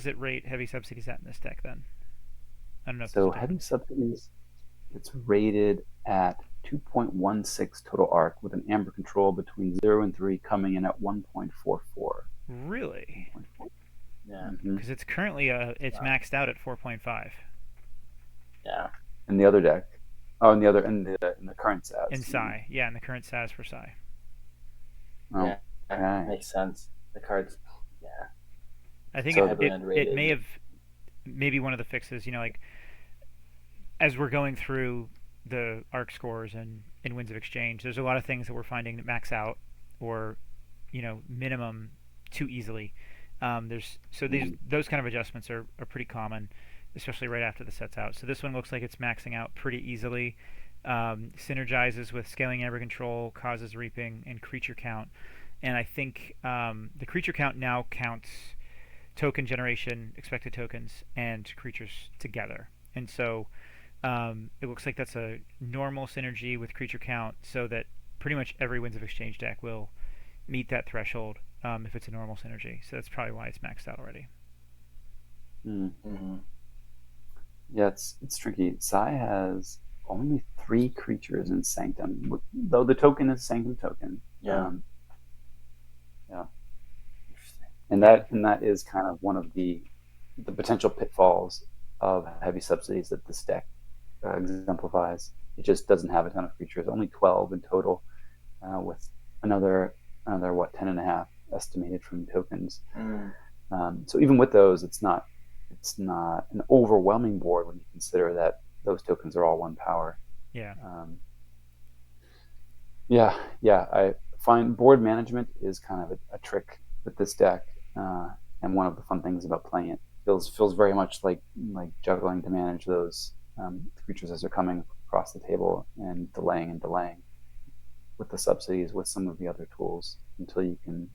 it rate heavy subsidies at in this deck then? I don't know if there's a So heavy difference. subsidies, it's rated at 2.16 total arc with an amber control between 0 and 3 coming in at 1.44. Really? 1.4. Yeah. Mm-hmm. Because it's currently it's Wow. maxed out at 4.5 Yeah. In the other deck, oh, in the current in SAS, you mean? Psi. Yeah, in the current SAS for Psi. Oh, Yeah. okay. Makes sense. The cards. Yeah. I think So Heavily it underrated. may have maybe one of the fixes. Like as we're going through the arc scores and wins of exchange, there's a lot of things that we're finding that max out or minimum too easily. There's so these mm, those kind of adjustments are pretty common, especially right after the set's out. So this one looks like it's maxing out pretty easily. Synergizes with scaling amber control, causes reaping, and creature count. And I think the creature count now counts token generation, expected tokens, and creatures together. And so it looks like that's a normal synergy with creature count, so that pretty much every Winds of Exchange deck will meet that threshold if it's a normal synergy. So that's probably why it's maxed out already. mm. Mm-hmm. Yeah, it's tricky. Sai has only 3 creatures in Sanctum, though the token is Sanctum token. Yeah. Yeah, Interesting. and Yeah. that is kind of one of the potential pitfalls of heavy subsidies that this deck exemplifies. It just doesn't have a ton of creatures, only 12 in total, with another what 10 and a half estimated from tokens. Mm. So even with those, it's not an overwhelming board when you consider that those tokens are all 1 power. Yeah. Um, yeah, yeah. I find board management is kind of a trick with this deck, and one of the fun things about playing it feels very much like juggling to manage those creatures as they're coming across the table and delaying with the subsidies with some of the other tools until you can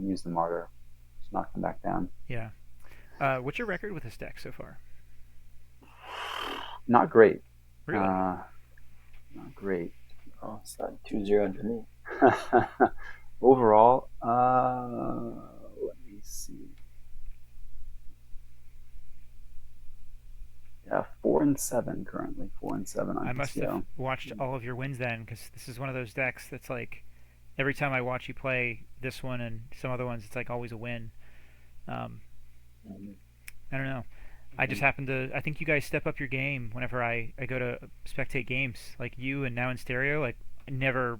use the martyr to knock them back down. Yeah. What's your record with this deck so far? Not great. Really? Uh, Not great. Oh, it's not 2-0 to me. Overall, let me see. Yeah, 4-7 currently. 4-7 on I must have TCO. watched all of your wins then, because this is one of those decks that's like every time I watch you play this one and some other ones, it's like always a win. Um, Mm-hmm. I don't know. I just happen to. I think you guys step up your game whenever I go to spectate games. Like you and now in stereo. Like I never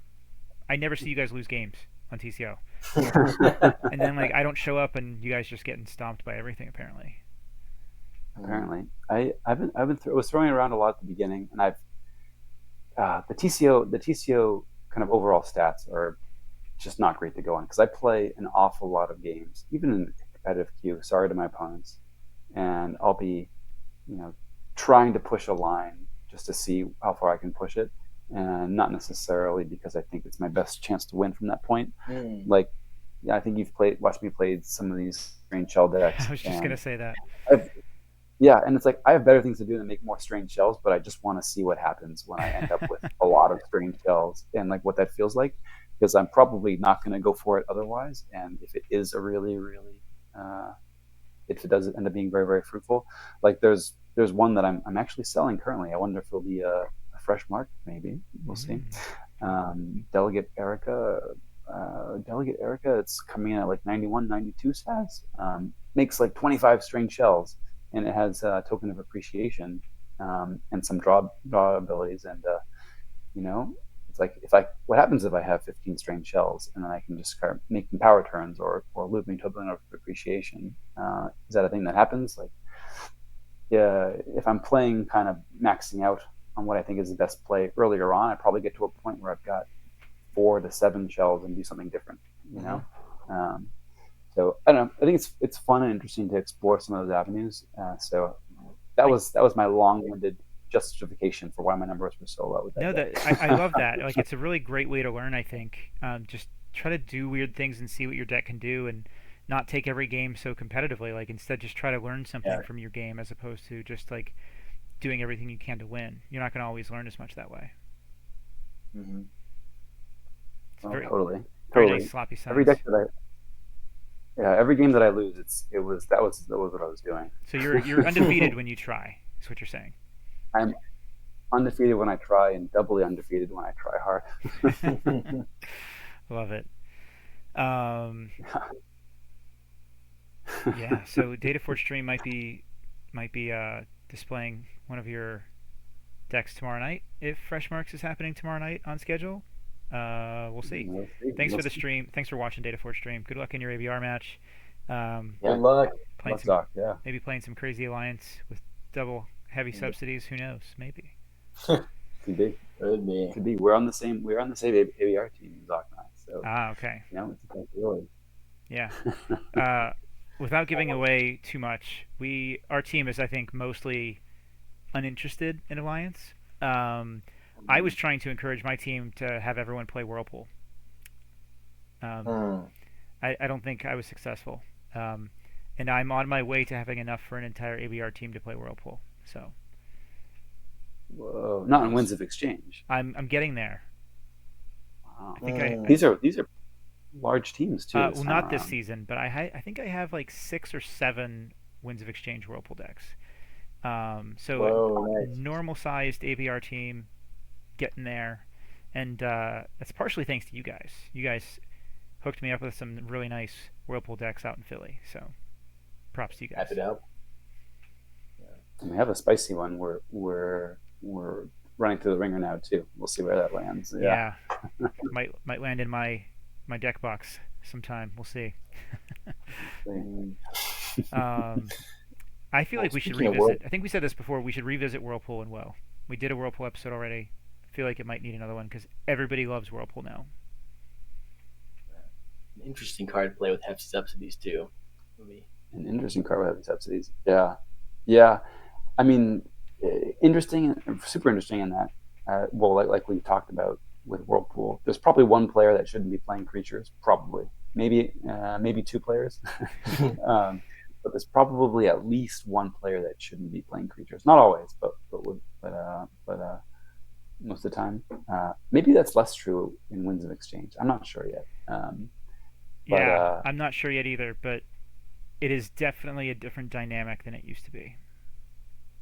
see you guys lose games on TCO. And then like I don't show up and you guys just getting stomped by everything apparently. Apparently, was throwing around a lot at the beginning, and I've the TCO kind of overall stats are just not great to go on because I play an awful lot of games, even in the competitive queue. Sorry to my opponents, and I'll be, you know, trying to push a line just to see how far I can push it, and not necessarily because I think it's my best chance to win from that point. Mm. Like, yeah, I think you've watched me play some of these strange shell decks, I was just gonna and say that. I've, yeah, and it's like I have better things to do than make more strange shells, but I just want to see what happens when I end up with a lot of strange shells and like what that feels like, because I'm probably not going to go for it otherwise. And if it is a really, really, if it does end up being very, very fruitful, like there's one that I'm actually selling currently. I wonder if it'll be a fresh mark. Maybe we'll see. Mm. Delegate Erica. Delegate Erica, it's coming in at like 91, 92 stats. Makes like 25 strange shells, and it has a token of appreciation and some draw abilities. And you know, it's like what happens if I have 15 strange shells and then I can just start making power turns or looping token of appreciation? Is that a thing that happens? Like, yeah, if I'm playing kind of maxing out on what I think is the best play earlier on, I probably get to a point where I've got 4 to 7 shells and do something different. You Mm-hmm. know. Um, so I don't know. I think it's fun and interesting to explore some of those avenues. So that I was my long-winded justification for why my numbers were so low with that no deck. that I love that. Like it's a really great way to learn. I think just try to do weird things and see what your deck can do, and not take every game so competitively. Like instead, just try to learn something Yeah. from your game as opposed to just like doing everything you can to win. You're not going to always learn as much that way. Mm-hmm. It's Oh, very totally, very nice totally. sloppy Every science. deck that yeah, every game that I lose, that was what I was doing. So you're undefeated when you try. Is what you're saying. I'm undefeated when I try, and doubly undefeated when I try hard. Love it. Um, yeah. So Data Forge Stream might be displaying one of your decks tomorrow night if Fresh Marks is happening tomorrow night on schedule. We'll see. We'll see. Thanks We'll for the see. stream. Thanks for watching Data Forge Stream. Good luck in your ABR match. Um, Good Yeah, luck. playing luck, some Doc. Yeah, maybe playing some crazy alliance with double heavy subsidies. Who knows? Maybe. could be. Could be. Could be. We're on the same ABR team, Doc and I. So Ah, okay. it's a possibility. Yeah. Uh, without giving away too much, our team is I think mostly uninterested in alliance. Um, I was trying to encourage my team to have everyone play Whirlpool. Um, Hmm. I don't think I was successful. Um, and I'm on my way to having enough for an entire ABR team to play Whirlpool. So Whoa! Not in Winds of Exchange. I'm getting there. Wow. I think I These are large teams too this well time not this around. season, but I think I have like 6 or 7 Winds of Exchange Whirlpool decks. So Whoa, nice. normal sized ABR team getting there, and that's partially thanks to you guys. You guys hooked me up with some really nice Whirlpool decks out in Philly. So props to you guys. Happy to help. And we have a spicy one. We're running through the ringer now too. We'll see where that lands. Yeah. Yeah, might land in my deck box sometime. We'll see. Mm. um, I feel like we should Speaking of world, revisit. I think we said this before. We should revisit Whirlpool and WoW. We did a Whirlpool episode already. I feel like it might need another one because everybody loves Whirlpool now. an interesting card to play with hefty subsidies too. Maybe. An interesting card with heavy subsidies. Yeah. Yeah. I mean, interesting, super interesting in that. Well, like we talked about with Whirlpool, there's probably one player that shouldn't be playing creatures. Probably, maybe two players. um, but there's probably at least one player that shouldn't be playing creatures. Not always, but most of the time. Maybe that's less true in Winds of Exchange. I'm not sure yet. But Yeah, I'm not sure yet either, but it is definitely a different dynamic than it used to be.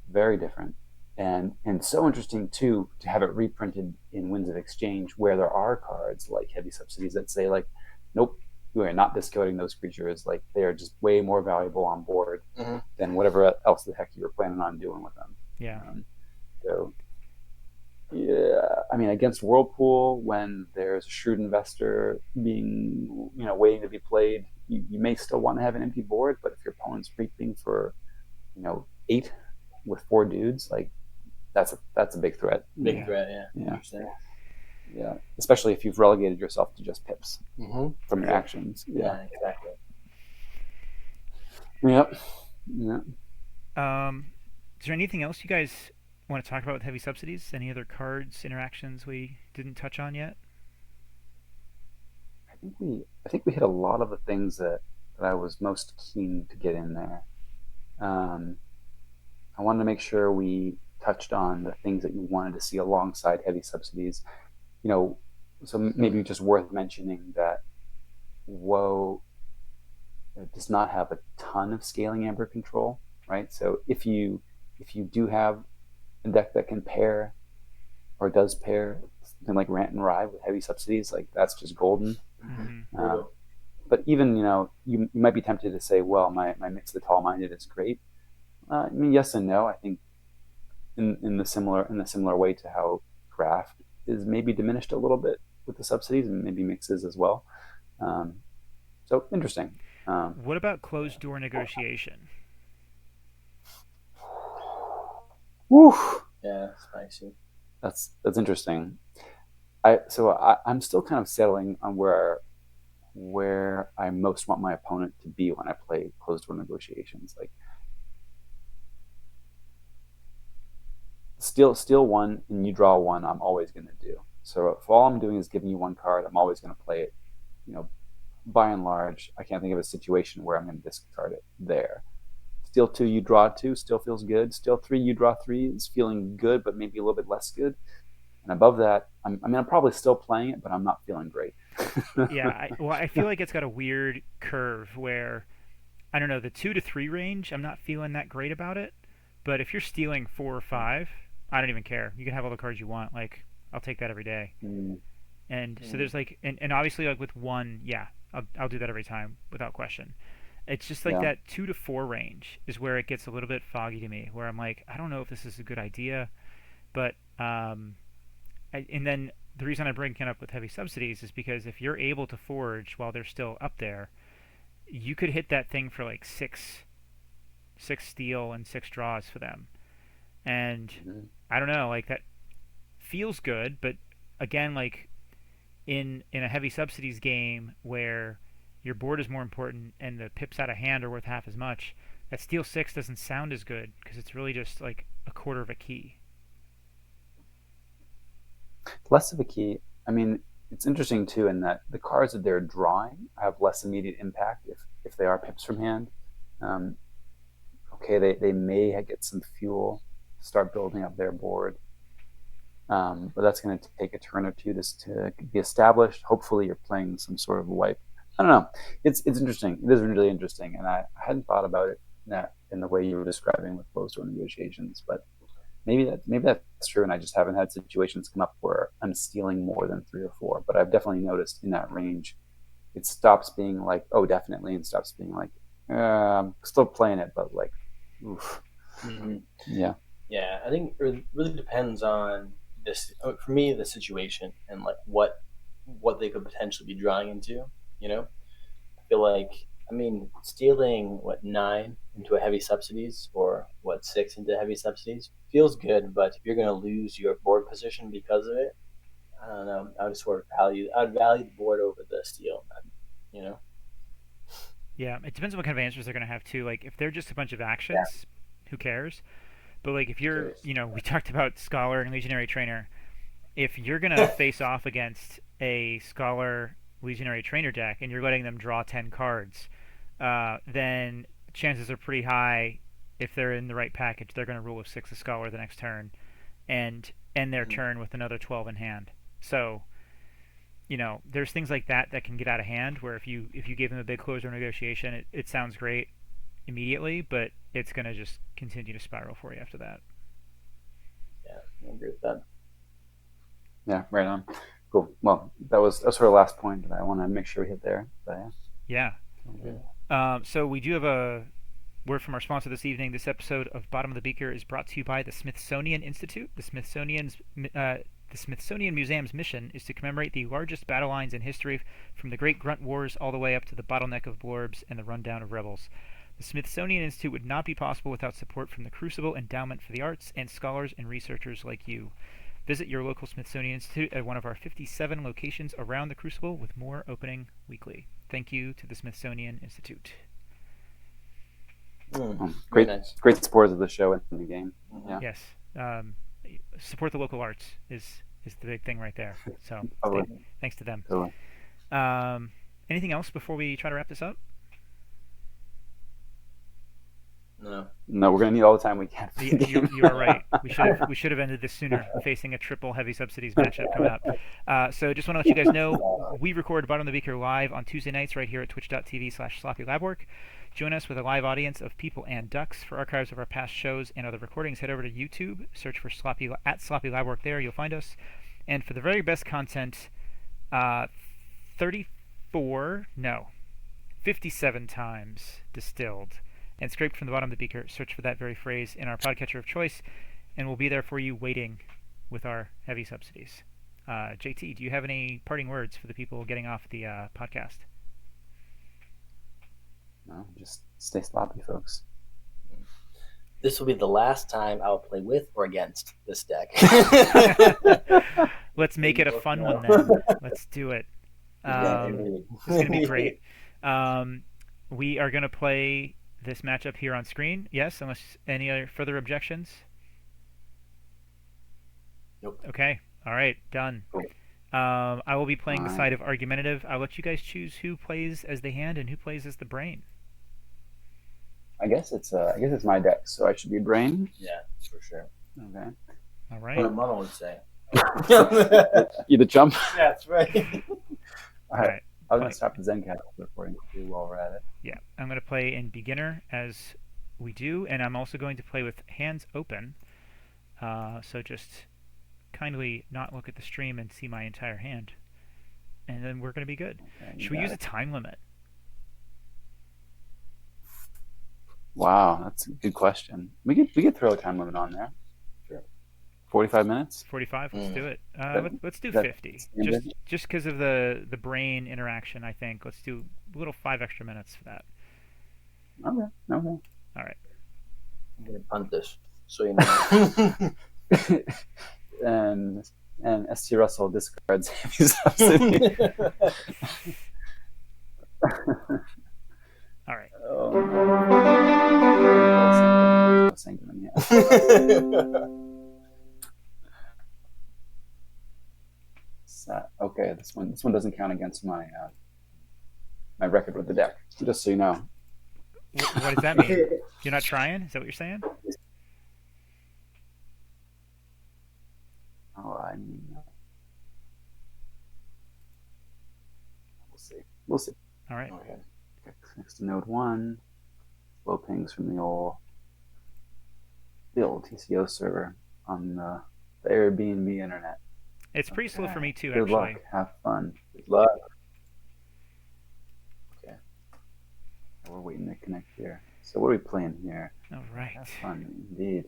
very different, and so interesting too to have it reprinted in Winds of Exchange, where there are cards like heavy subsidies that say like, nope, we are not discounting those creatures. Like they are just way more valuable on board Mm-hmm. than whatever else the heck you were planning on doing with them. Yeah. So yeah, I mean, against Whirlpool, when there's a shrewd investor being, waiting to be played, you may still want to have an empty board, but if your opponent's reaping for, 8 with 4 dudes, like that's a big threat. Big threat, yeah. Yeah. Interesting. Yeah, especially if you've relegated yourself to just pips Mm-hmm. from your actions. Yeah. Yeah, exactly. Yep. Yeah. Is there anything else you guys want to talk about with heavy subsidies? Any other cards, interactions we didn't touch on yet? I think we hit a lot of the things that I was most keen to get in there. Um, I wanted to make sure we touched on the things that you wanted to see alongside heavy subsidies. You know, so maybe just worth mentioning that Woe does not have a ton of scaling amber control, right? So if you do have a deck that can pair or does pair something like Rant and Ride with heavy subsidies, like that's just golden. Mm-hmm. But even you might be tempted to say, well, my mix of the tall minded is great. I mean, yes and no. I think in the similar way to how draft is maybe diminished a little bit with the subsidies and maybe mixes as well. Um, so interesting. What about closed door negotiation? Whew, Yeah, spicy. that's interesting. I'm still kind of settling on where I most want my opponent to be when I play closed door negotiations. Like steal one and you draw one, I'm always going to do. So if all I'm doing is giving you one card, I'm always going to play it, you know, by and large, I can't think of a situation where I'm going to discard it there. Steel 2, you draw 2, still feels good. Steel 3, you draw 3 is feeling good, but maybe a little bit less good. And above that, I'm probably still playing it, but I'm not feeling great. Yeah, I feel like it's got a weird curve where, I don't know, the 2 to 3 range, I'm not feeling that great about it. But if you're stealing 4 or 5, I don't even care. You can have all the cards you want. Like, I'll take that every day. Mm. And so there's like, and obviously like with 1, yeah, I'll do that every time without question. It's just like Yeah. that 2 to 4 range is where it gets a little bit foggy to me, where I'm like, I don't know if this is a good idea, but and then the reason I bring it up with heavy subsidies is because if you're able to forge while they're still up there, you could hit that thing for like six steel and 6 draws for them. And Mhm. I don't know, like that feels good, but again, like in a heavy subsidies game where your board is more important and the pips out of hand are worth half as much, that steel 6 doesn't sound as good because it's really just like a quarter of a key. Less of a key. I mean, it's interesting too in that the cards that they're drawing have less immediate impact if they are pips from hand. Um, okay, they may get some fuel to start building up their board, but that's going to take a turn or two to be established. Hopefully, you're playing some sort of wipe. I don't know. It's interesting. It is really interesting, and I hadn't thought about it in the way you were describing with closed door negotiations, but maybe that's true, and I just haven't had situations come up where I'm stealing more than 3 or 4. But I've definitely noticed in that range, it stops being like, oh, definitely, and stops being like, I'm still playing it, but like, oof. Mm-hmm. Yeah. Yeah, I think it really depends on this. For me, the situation and like what they could potentially be drawing into. You know, I feel like I mean stealing what 9 into a heavy subsidies or what 6 into heavy subsidies feels good, but if you're going to lose your board position because of it, I don't know. I would sort of value the board over the steal. You know. Yeah, it depends on what kind of answers they're going to have too. Like if they're just a bunch of Yeah. actions, who cares? But like if you're, Curious. you know, we talked about Scholar and Legionary Trainer. If you're going to face off against a Scholar Legionary Trainer deck and you're letting them draw 10 cards, then chances are pretty high if they're in the right package, they're going to rule of 6 a Scholar the next turn and end their Mm-hmm. turn with another 12 in hand. So, you know, there's things like that that can get out of hand where if you give them a big closer negotiation, it sounds great immediately, but it's going to just continue to spiral for you after that. Yeah, I agree with that. Yeah, right on. Cool. Well, that's sort of last point that I want to make sure we hit there. But Yeah. yeah. So we do have a word from our sponsor this evening. This episode of Bottom of the Beaker is brought to you by the Smithsonian Institute. The Smithsonian Museum's mission is to commemorate the largest battle lines in history, from the Great Grunt Wars all the way up to the bottleneck of Blorbs and the rundown of rebels. The Smithsonian Institute would not be possible without support from the Crucible Endowment for the Arts and scholars and researchers like you. Visit your local Smithsonian Institute at one of our 57 locations around the Crucible, with more opening weekly. Thank you to the Smithsonian Institute. Very Great, nice. great supporters of the show and the game. Mm-hmm. Yeah. Yes. Support the local arts is the big thing right there. So Totally. thanks to them. Totally. Anything else before we try to wrap this up? No, we're gonna need all the time we can. You are right. We should have ended this sooner, facing a triple heavy subsidies matchup coming up. So just want to let you guys know we record Bottom of the Beaker live on Tuesday nights right here at twitch.tv/sloppylabwork. Join us with a live audience of people and ducks. For archives of our past shows and other recordings, head over to YouTube. Search for Sloppy Labwork there. You'll find us. And for the very best content, 57 times distilled and scraped from the bottom of the beaker. Search for that very phrase in our podcatcher of choice, and we'll be there for you waiting with our heavy subsidies. JT, do you have any parting words for the people getting off the podcast? No, just stay sloppy, folks. This will be the last time I'll play with or against this deck. Let's make it a fun one then. Let's do it. It's going to be great. We are going to play this matchup here on screen. Yes, unless any other further objections? Nope. Okay. All right. Done. Cool. I will be playing the Alright. side of argumentative. I'll let you guys choose who plays as the hand and who plays as the brain. I guess it's my deck, so I should be brain. Yeah, for sure. Okay. All What right. Muddle would say. You the jump. That's right. All All right. right. I was gonna stop the Zencat recording while we're at it. Yeah, I'm going to play in beginner as we do, and I'm also going to play with hands open. So just kindly not look at the stream and see my entire hand, and then we're going to be good. Okay, Should we use a time limit? Wow, that's a good question. We could throw a time limit on there. Sure. 45 minutes. 45. Let's do it. Let's do that 50. standard? Just because of the brain interaction, I think. Let's do a little 5 extra minutes for that. Okay. All right. I'm gonna punt this, so you know. and ST Russell discards his subsidy. All right. Okay, this one doesn't count against my my record with the deck. Just so you know. What does that mean? You're not trying? Is that what you're saying? Oh, I mean, we'll see. All right. Okay. Next to node 1, slow pings from the old TCO server on the Airbnb internet. It's pretty slow for me too, Good actually. luck. Have fun. Good luck. Okay. We're waiting to connect here. So what are we playing here? All right. Have fun, indeed.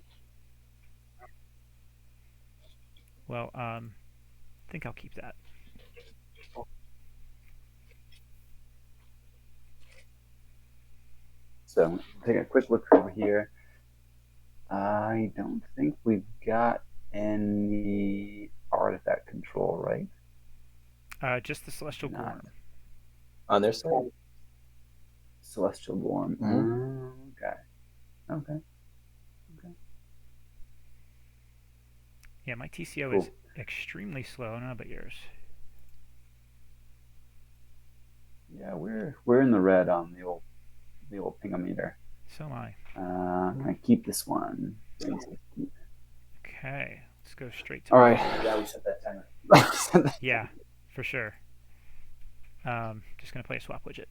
Well, I think I'll keep that. So take a quick look over here. I don't think we've got any artifact control, right? Just the Celestial Gorm. On their side. Celestial Gorm. Okay. Yeah, my TCO is extremely slow. I don't know about yours. Yeah, we're in the red on the old pingometer. So am I. I'm gonna keep this one. Okay, let's go straight to. All right. Yeah, we set that timer. Yeah, for sure. Just gonna play a swap widget.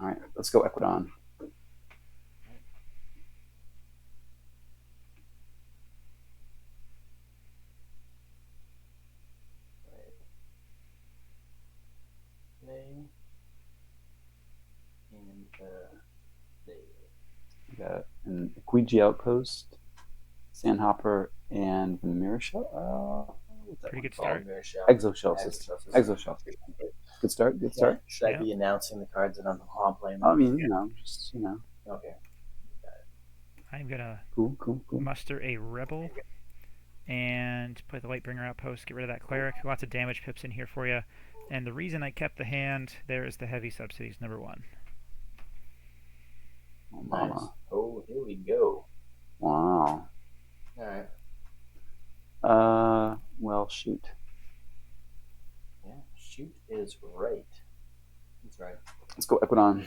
All right, let's go Equidon. We got an Equigi Outpost, Sandhopper, and the Mirror Shell. Pretty good start. Exoshell system. Exoshell. Good start. Good start. Should I be announcing the cards that I'm playing? I mean, just Okay. I'm gonna Cool. muster a Rebel and play the Lightbringer Outpost. Get rid of that Cleric. Lots of damage pips in here for you. And the reason I kept the hand there is the heavy subsidies, number 1. Oh, mama. Nice. Oh, here we go. Wow. All right. Well, shoot. Yeah, shoot is right. That's right. Let's go Equidon.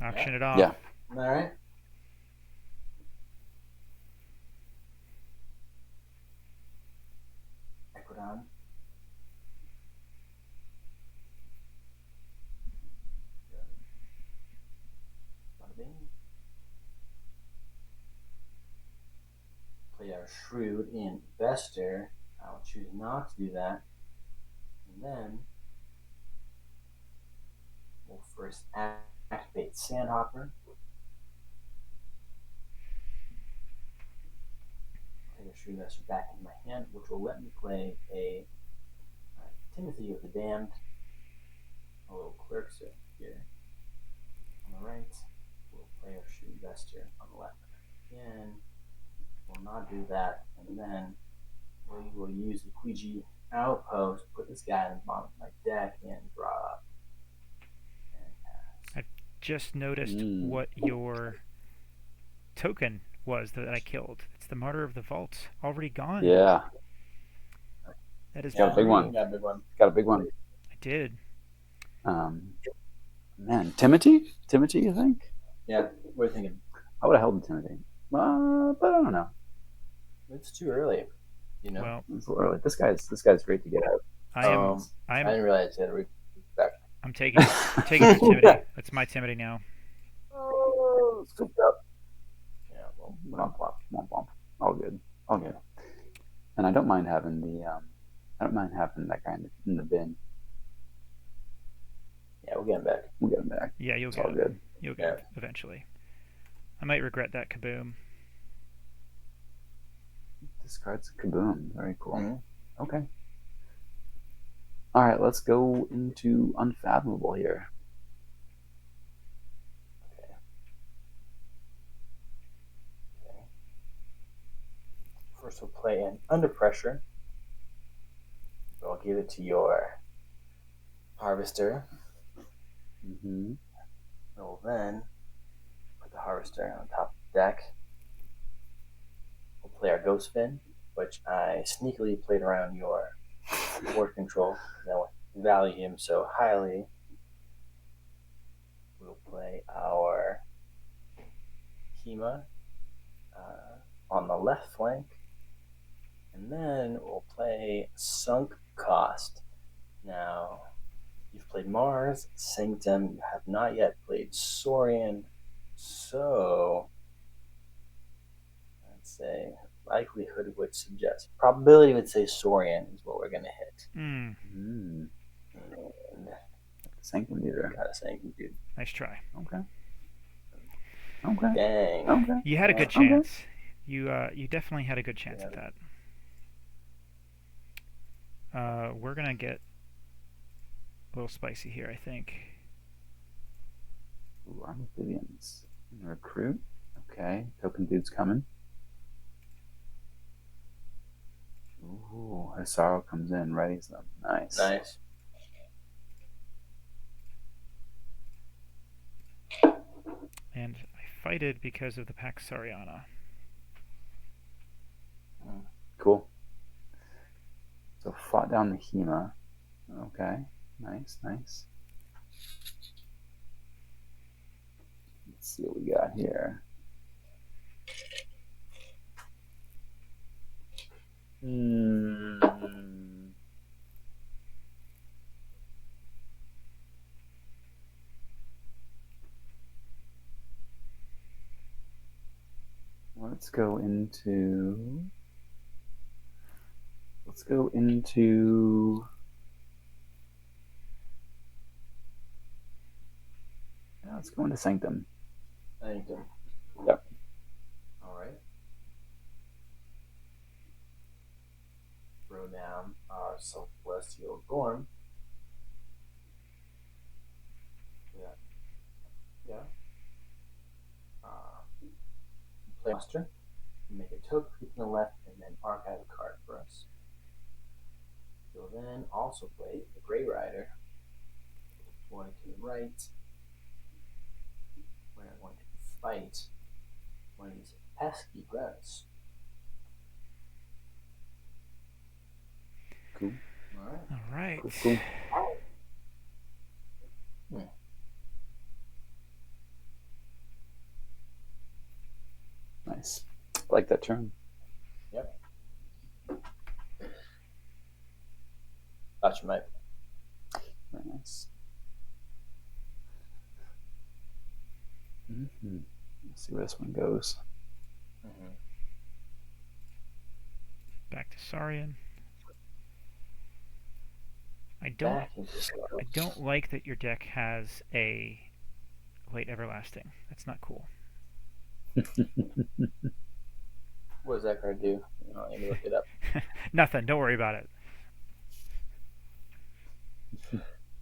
Auction it off. Yeah. All right. Equidon. Play our Shrewd Investor. I'll choose not to do that. And then we'll first activate Sandhopper. Play the Shrewd Investor back into my hand, which will let me play a Timothy of the Damned. A little Clerkser here. On the right, we'll play our Shrewd Investor on the left. Again, we'll not do that, and then we will use the Ouija Outpost, put this guy in the bottom of my deck, and draw up. And pass. Just noticed what your token was that I killed. It's the Martyr of the Vault. Already gone. Yeah. That is got a big one. Got a big one. Got a big one. I did. Man, Timothy, you think? Yeah. What are you thinking? I would have held Timothy, but I don't know. It's too early. Well, it's a little early. This guy's great to get out. I didn't realize you had to back. I'm taking Timothy. That's my Timothy now. Oh, scooped up. Yeah. Well, Womp. All good. And I don't mind having that guy in the bin. Yeah, we'll get him back. Yeah, you'll get all good. You'll get it eventually. I might regret that kaboom. Discards kaboom. Very cool. Mm-hmm. Okay. All right, let's go into Unfathomable here. Okay. First, we'll play in Under Pressure. So I'll give it to your Harvester. Mm-hmm. We'll then put the Harvester on top of the deck. We'll play our Ghost Fin, which I sneakily played around your board control because I value him so highly. We'll play our Hema on the left flank, and then we'll play Sunk Cost. Now, you've played Mars, Sanctum, you have not yet played Saurian, so let's say likelihood would suggest, probability would say Saurian is what we're going to hit. And Sanctum leader. Got a Sanctum dude. Nice try. Okay. Dang. Okay. You had a good chance. You definitely had a good chance at that. We're gonna get a little spicy here, I think. Ooh, amphibians. Recruit. Okay. Token dude's coming. Ooh, Hisaro comes in, readies them. Nice. And I fighted because of the Pax Sariana. Cool. So fought down the Hema. Okay. Nice. Let's see what we got here. Let's go into let's go into Sanctum. Yep. All right. Throw down our Celestial Gorm. Yeah. Play Monster. Make a token to the left and then archive a card for us. You'll then also play the Grey Rider. Going to the right. We're going to fight one of these pesky grunts. Cool. All right. Cool. Nice. I like that turn. Yep. Thought you might. Very nice. Let's see where this one goes. Back to Saurian. I don't like that your deck has a Late Everlasting. That's not cool. What does that card do? Let me look it up. Nothing. Don't worry about it.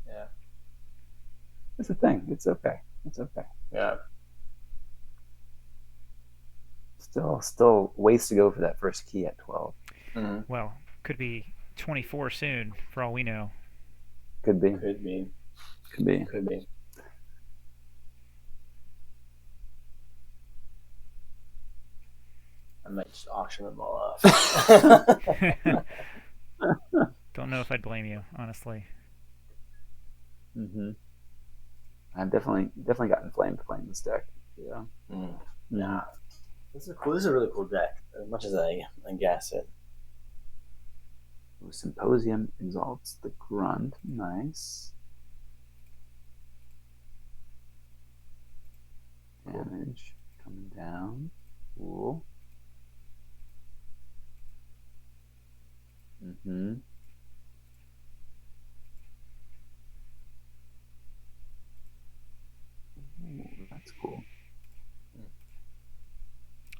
Yeah. It's a thing. It's okay. Yeah. Still ways to go for that first key at 12. Well, could be 24 soon, for all we know. Could be. might just auction them all off. Don't know if I'd blame you, honestly. Mm-hmm. I've definitely gotten flamed playing this deck. Yeah. Nah, this is cool. This is a really cool deck. As much as I guess it. Symposium exalts the grunt. Nice. Damage coming down. Cool. Mm-hmm. Ooh, that's cool.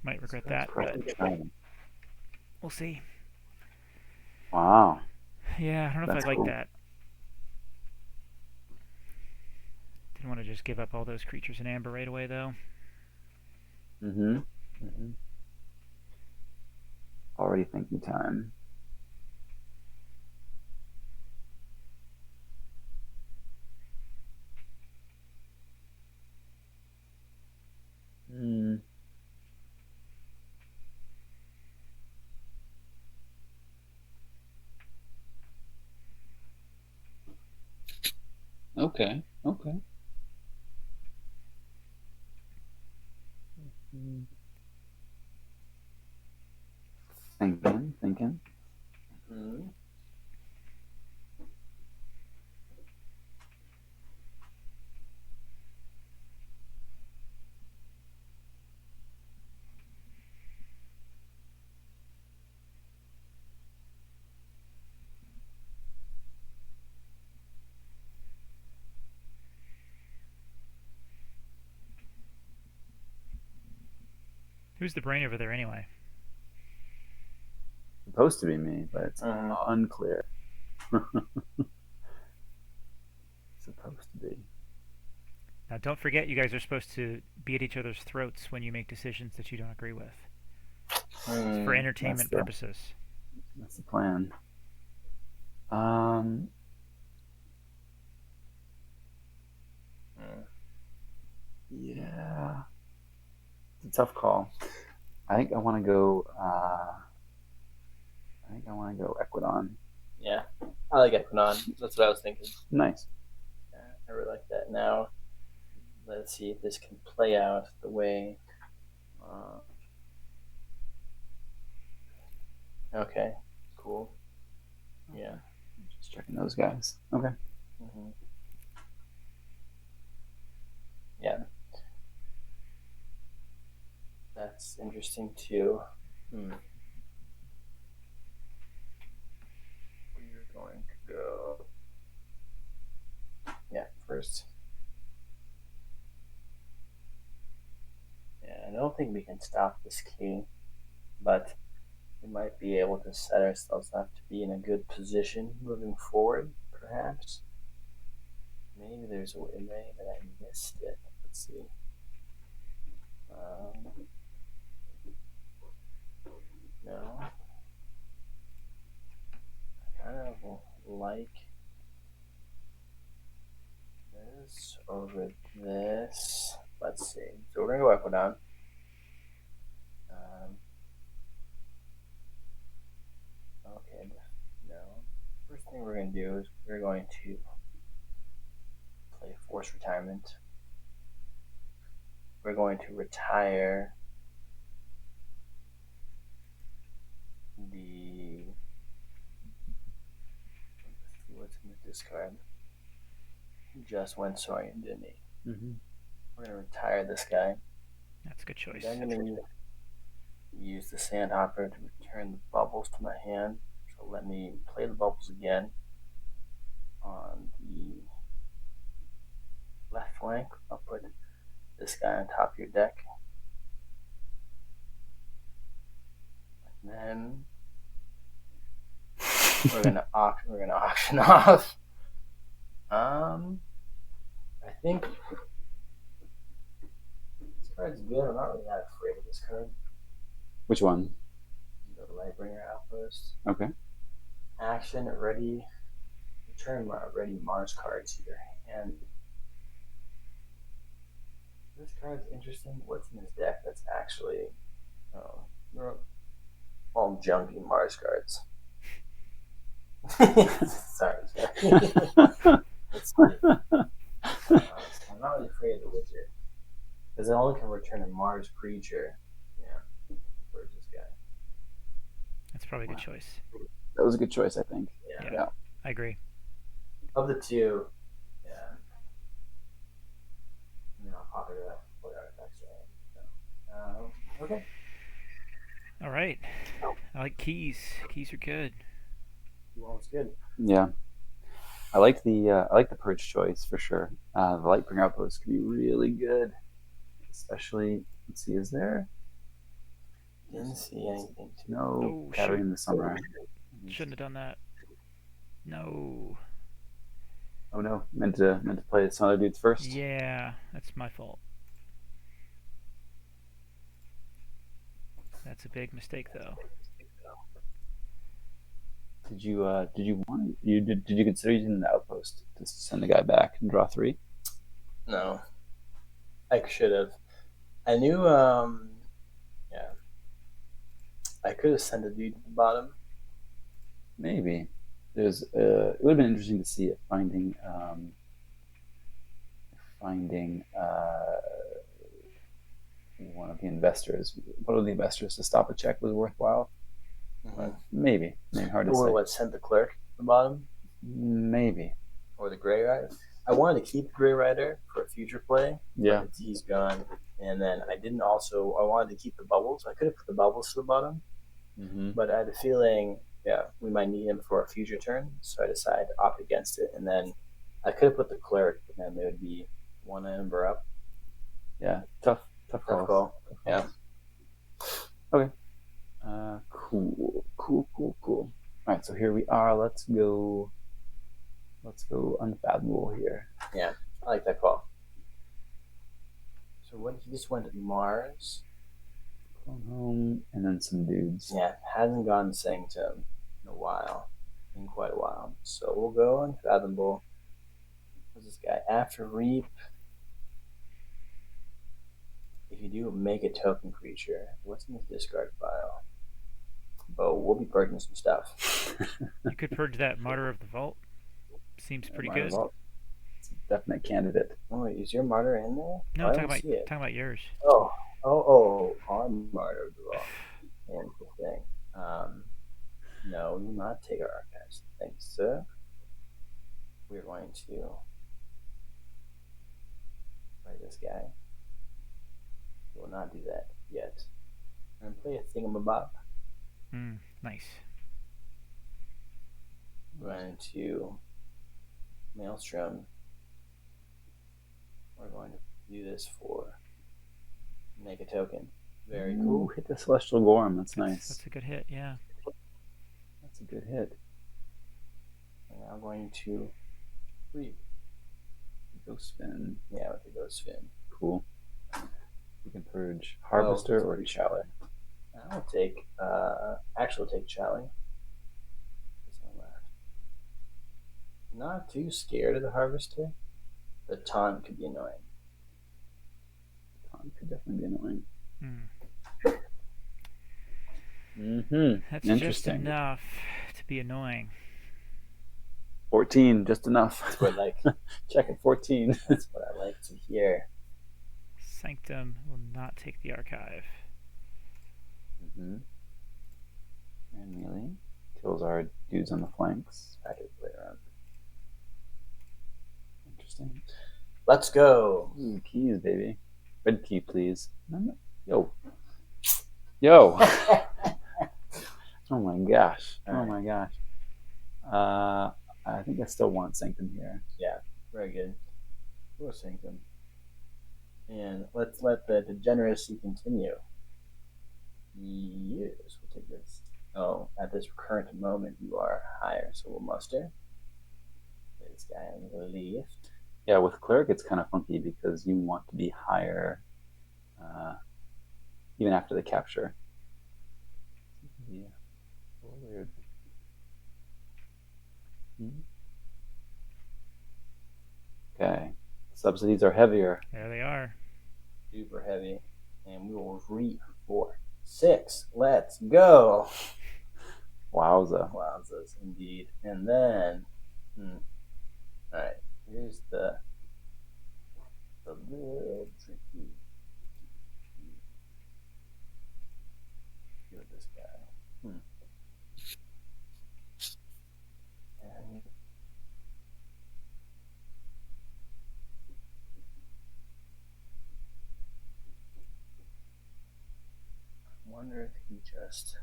Might regret that, but we'll see. Wow. Yeah, I don't know if I'd like cool. that. Didn't want to just give up all those creatures in amber right away, though. Mm-hmm. Mm-hmm. Already thinking time. Hmm. Okay. Okay. Thinking. Mm-hmm. Who's the brain over there anyway? Supposed to be me, but it's unclear. Supposed to be. Now, don't forget, you guys are supposed to be at each other's throats when you make decisions that you don't agree with. It's for entertainment purposes. That's the plan. Yeah. It's a tough call. I think I want to go. Equidon. Yeah, I like Equidon. That's what I was thinking. Nice. Yeah, I really like that. Now, let's see if this can play out the way. Okay, cool. Yeah. Just checking those guys. Okay. Mm-hmm. Yeah. That's interesting too. We're going to go. Yeah, first. Yeah, I don't think we can stop this key, but we might be able to set ourselves up to be in a good position moving forward, perhaps. Maybe there's a way that I missed it. Let's see. No. I kind of like this over this. Let's see. So we're going to go Equidon. Okay, no. First thing we're going to do is we're going to play Forced Retirement. We're going to retire the. Let's see what's in the discard. He just went Saurian, didn't he? Mm-hmm. We're going to retire this guy. That's a good choice. I'm going to use the Sandhopper to return the bubbles to my hand. So let me play the bubbles again on the left flank. I'll put this guy on top of your deck. And then we're gonna auction off. I think this card's good. I'm not really that afraid of this card. Which one? The Lightbringer Outpost. Okay. Action ready. Return ready Mars cards to your hand. This card's interesting. What's in his deck that's actually They're all junky Mars cards. Sorry. It's funny. I'm not really afraid of the wizard because it only can return a Mars creature. Yeah, where's this guy? That's probably a good choice. That was a good choice, I think. Yeah. I agree. Of the two, yeah. I'll pop it up. Play artifacts. Okay. All right. I like keys. Keys are good. Well, it's good. Yeah. I like the purge choice for sure. The Lightbringer Outpost could be really good, especially. Let's see, is there? Didn't see anything. No, Gathering the Summer. Shouldn't have done that. No. Oh no, meant to play some other dudes first. Yeah, that's my fault. That's a big mistake, though. Did you did you consider using the outpost to send the guy back and draw 3? No, I should have. I knew. Yeah, I could have sent a dude to the bottom. Maybe there's. It would have been interesting to see it finding one of the investors. One of the investors to stop a check was worthwhile. But maybe hard to say. What sent the clerk to the bottom? Maybe. Or the Grey Rider. I wanted to keep the Grey Rider for a future play. Yeah. He's gone. And then I didn't also. I wanted to keep the bubbles. I could have put the bubbles to the bottom. But I had a feeling, we might need him for a future turn. So I decided to opt against it. And then I could have put the cleric, but then there would be one number up. Yeah, tough call. Yeah. Okay. Cool. All right, so here we are. Let's go Unfathomable here. Yeah, I like that call. So what, he just went to Mars. Going home, and then some dudes. Yeah, hasn't gone Sanctum in quite a while. So we'll go Unfathomable. What's this guy? After Reap. If you do make a token creature, what's in his discard pile? But we'll be purging some stuff. You could purge that Martyr of the Vault. Seems pretty good. Vault. It's a definite candidate. Oh, wait, is your Martyr in there? No, I'm talking about yours. Oh, on Martyr of the Vault. Interesting. No, we will not take our archives. Thanks, sir. We're going to write this guy. We will not do that yet. I'm going to play a Thingamabob. Nice. We're going to Maelstrom. We're going to do this for make a token. Very cool. Hit the Celestial Gorm. That's nice. That's a good hit, yeah. That's a good hit. And I'm going to read. Ghost Spin. Yeah, with the Ghost Spin. Cool. We can purge Harvester or Chalet. I'll take take Chalet. Not too scared of the Harvester. The taunt could be annoying. Taunt could definitely be annoying. That's just enough to be annoying. 14, just enough. That's what I like. Check it, 14. That's what I like to hear. Sanctum will not take the archive. And melee kills our dudes on the flanks. I could play around. Interesting. Let's go. Ooh, keys, baby. Red key, please. Yo. Oh my gosh. Oh my gosh. I think I still want Sanctum here. Yeah, very good. We'll Sanctum. And let's let the degeneracy continue. Yes, we'll take this. Oh, at this current moment, you are higher, so we'll muster. This guy on the left. Yeah, with Cleric, it's kind of funky because you want to be higher even after the capture. Yeah, a little weird. Okay, subsidies are heavier. There they are. Super heavy. And we will re 4. 6. Let's go. Wowza. Wowzers, indeed. And then, all right, here's the little tricky. With this guy. And I wonder if he just.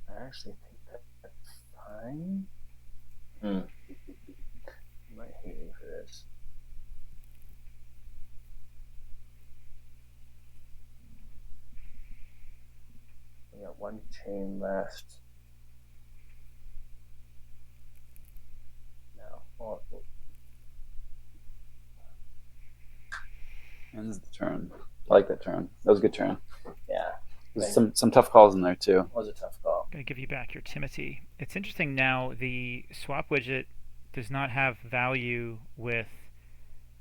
I actually think that's fine. You might hate me for this. We got one chain left. No. Well, Ends the turn. I like that turn. That was a good turn. Yeah. There's some tough calls in there too. It was a tough call. I'm going to give you back your Timothy. It's interesting now, the swap widget does not have value with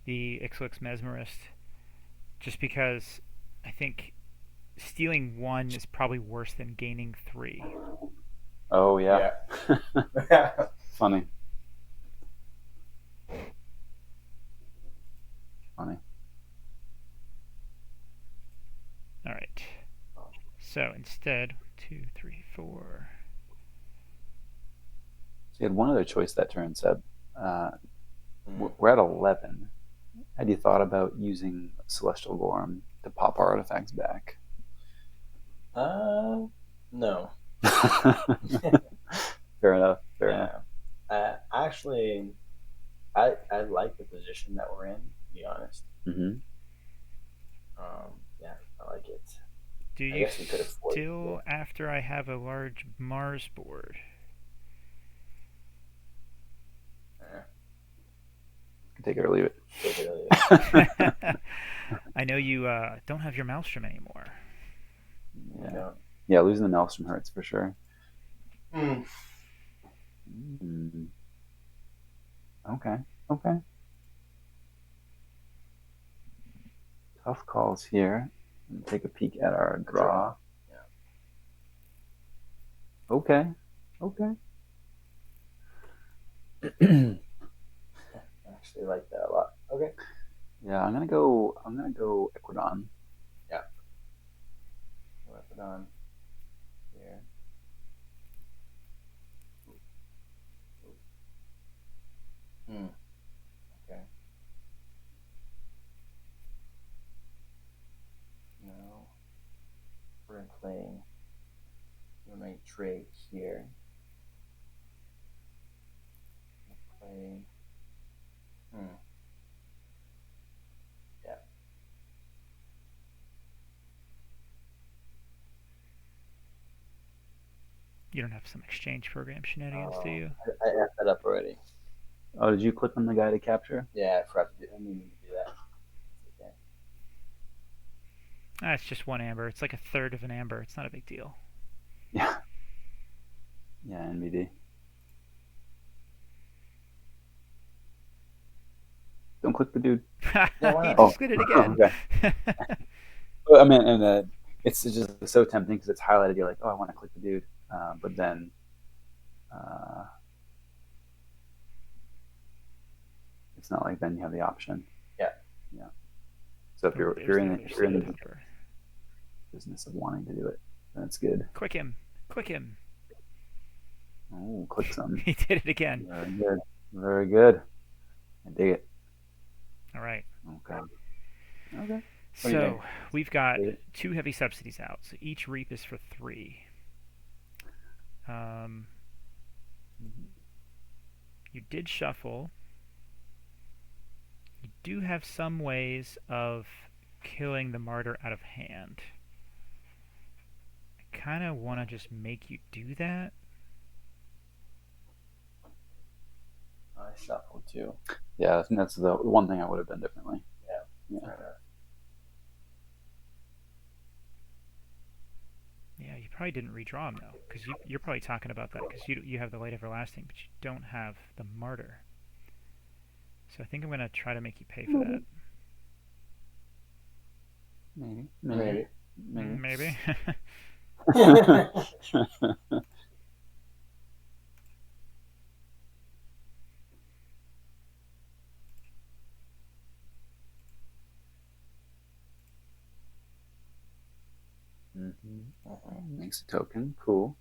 the Ixlix Mesmerist, just because I think stealing 1 is probably worse than gaining 3. Oh, yeah. Funny. Funny. All right. So instead, 2, 3, 4. So you had one other choice that turn, Seb. We're at 11. Had you thought about using Celestial Gorm to pop our artifacts back? No. Fair enough. Fair enough. Actually, I like the position that we're in, to be honest. Mm-hmm. Yeah, I like it. Do you still, after I have a large Mars board? Take it or leave it. Take it or leave it. I know you don't have your Maelstrom anymore. Yeah, losing the Maelstrom hurts for sure. Okay. Tough calls here. Take a peek at our draw. Yeah. Okay. I actually like that a lot. Okay. Yeah, I'm gonna go Equidon. Yeah. Equidon. Here. Okay. No. We're playing Unite Drake here. We're playing. Yeah. You don't have some exchange program shenanigans, do you? I effed that up already. Oh, did you click on the guy to capture? Yeah, I forgot to do. I need to do that. Okay. It's just 1 amber. It's like a third of an amber. It's not a big deal. Yeah. Yeah, NBD. Don't click the dude. He just did it again. Okay. I mean, and it's just so tempting because it's highlighted. You're like, oh, I want to click the dude, but then it's not like then you have the option. Yeah. So if you're in the business of wanting to do it, that's good. Click him. Oh, click some. He did it again. Very good. I dig it. All right. Okay. So we've got 2 heavy subsidies out. So each reap is for 3. You did shuffle. You do have some ways of killing the martyr out of hand. I kind of want to just make you do that. I shuffled too. Yeah, I think that's the one thing I would have done differently. Yeah. Yeah, you probably didn't redraw him though, because you're probably talking about that because you have the Light Everlasting, but you don't have the Martyr. So I think I'm gonna try to make you pay for that. Maybe. Maybe. Maybe. Makes a token. Cool.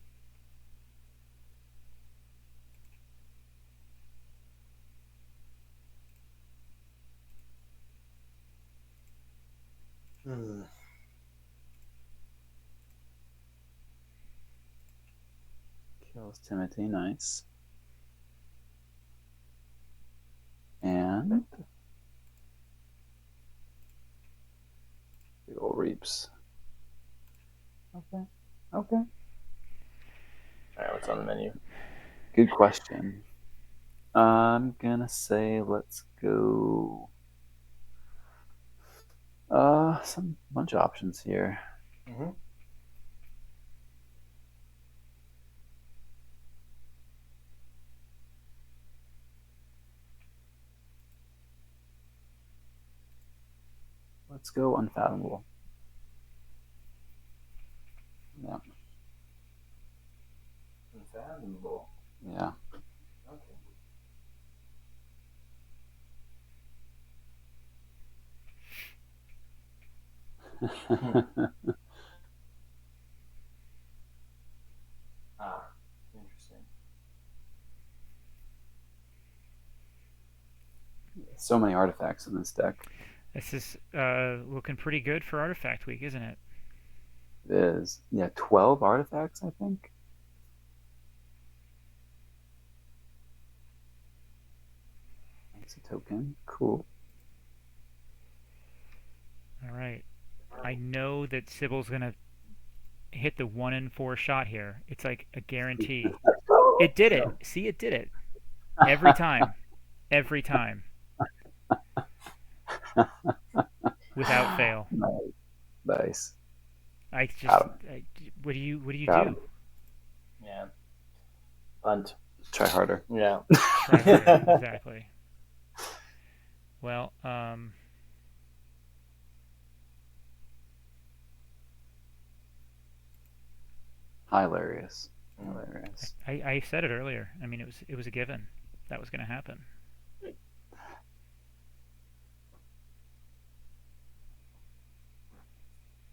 Kills Timothy. Nice. And big old reaps. Okay. Okay. All right, what's on the menu? Good question. I'm gonna say let's go. Some bunch of options here. Mm-hmm. Let's go Unfathomable. Yeah. Unfathomable. Yeah. Okay. Interesting. So many artifacts in this deck. This is looking pretty good for Artifact Week, isn't it? It is. Yeah, 12 artifacts, I think. Makes a token. Cool. All right. I know that Sybil's going to hit the 1 in 4 shot here. It's like a guarantee. It did it. See, it did it. Every time. Every time. Without fail. Nice. What do you Got do? him. Yeah. Punt. Try harder. Yeah. Try harder. Exactly. Well, Hilarious. Hilarious. I said it earlier. I mean, it was a given that was going to happen.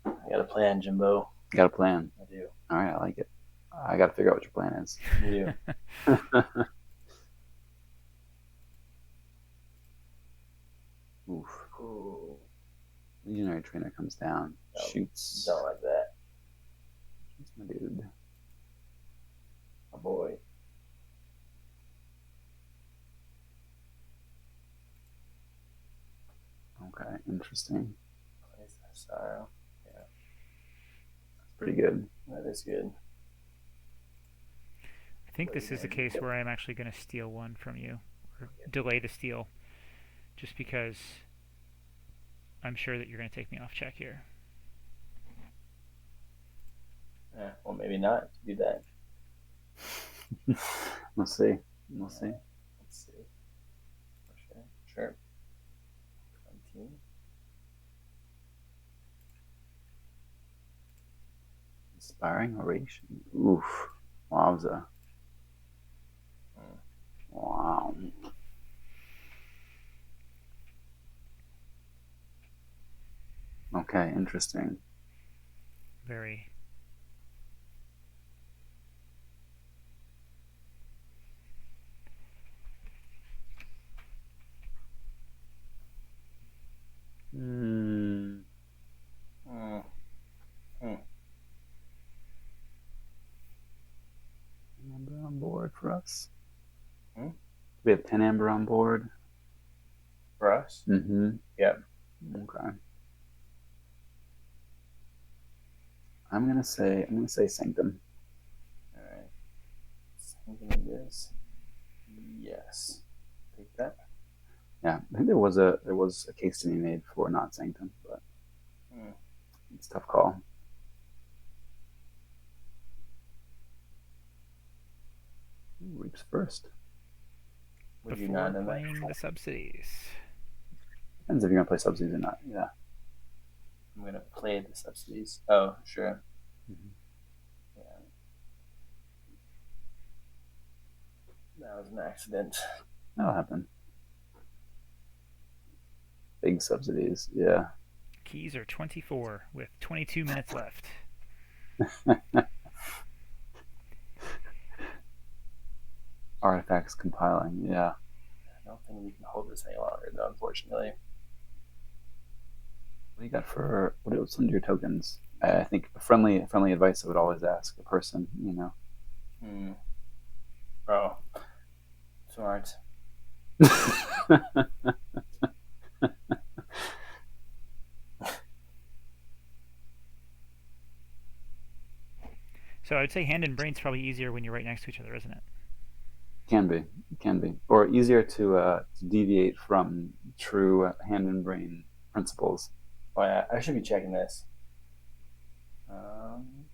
I got a plan, Jimbo. You got a plan. I do. All right, I like it. I got to figure out what your plan is. You do. Oof. Ooh. Legionary Trainer comes down. Oh, Shoots. Don't like that. Shoots my dude. Oh boy. Okay, interesting. Place that sorrow. Yeah. That's pretty good. That is good. I think this is a case where I'm actually going to steal one from you, or delay the steal, just because I'm sure that you're going to take me off check here. Yeah, well, maybe not. Do that. We'll see. We'll see. Let's see. Sure. 20. Inspiring Oration. Oof. Wowza. Wow. Okay, interesting. Very. Amber on board for us. Hmm? We have 10 amber on board. For us? Mm-hmm. Yep. Okay. I'm gonna say Sanctum. All right. Sanctum it is. Yes. Take that. Yeah, I think there was a case to be made for not Sanctum, but it's a tough call. Ooh, Reaps first. Would you Before not playing the Subsidies. Depends if you're gonna play Subsidies or not. Yeah. I'm gonna play the subsidies. Oh, sure. Mm-hmm. Yeah. That was an accident. That'll happen. Big subsidies, yeah. Keys are 24 with 22 minutes left. Artifacts compiling, yeah. I don't think we can hold this any longer, though, unfortunately. What do you got for what's under your tokens? I think friendly advice I would always ask a person, you know. Oh, smart. So I would say hand and brain's probably easier when you're right next to each other, isn't it? Can be, or easier to deviate from true hand and brain principles. Oh yeah, I should be checking this. Um,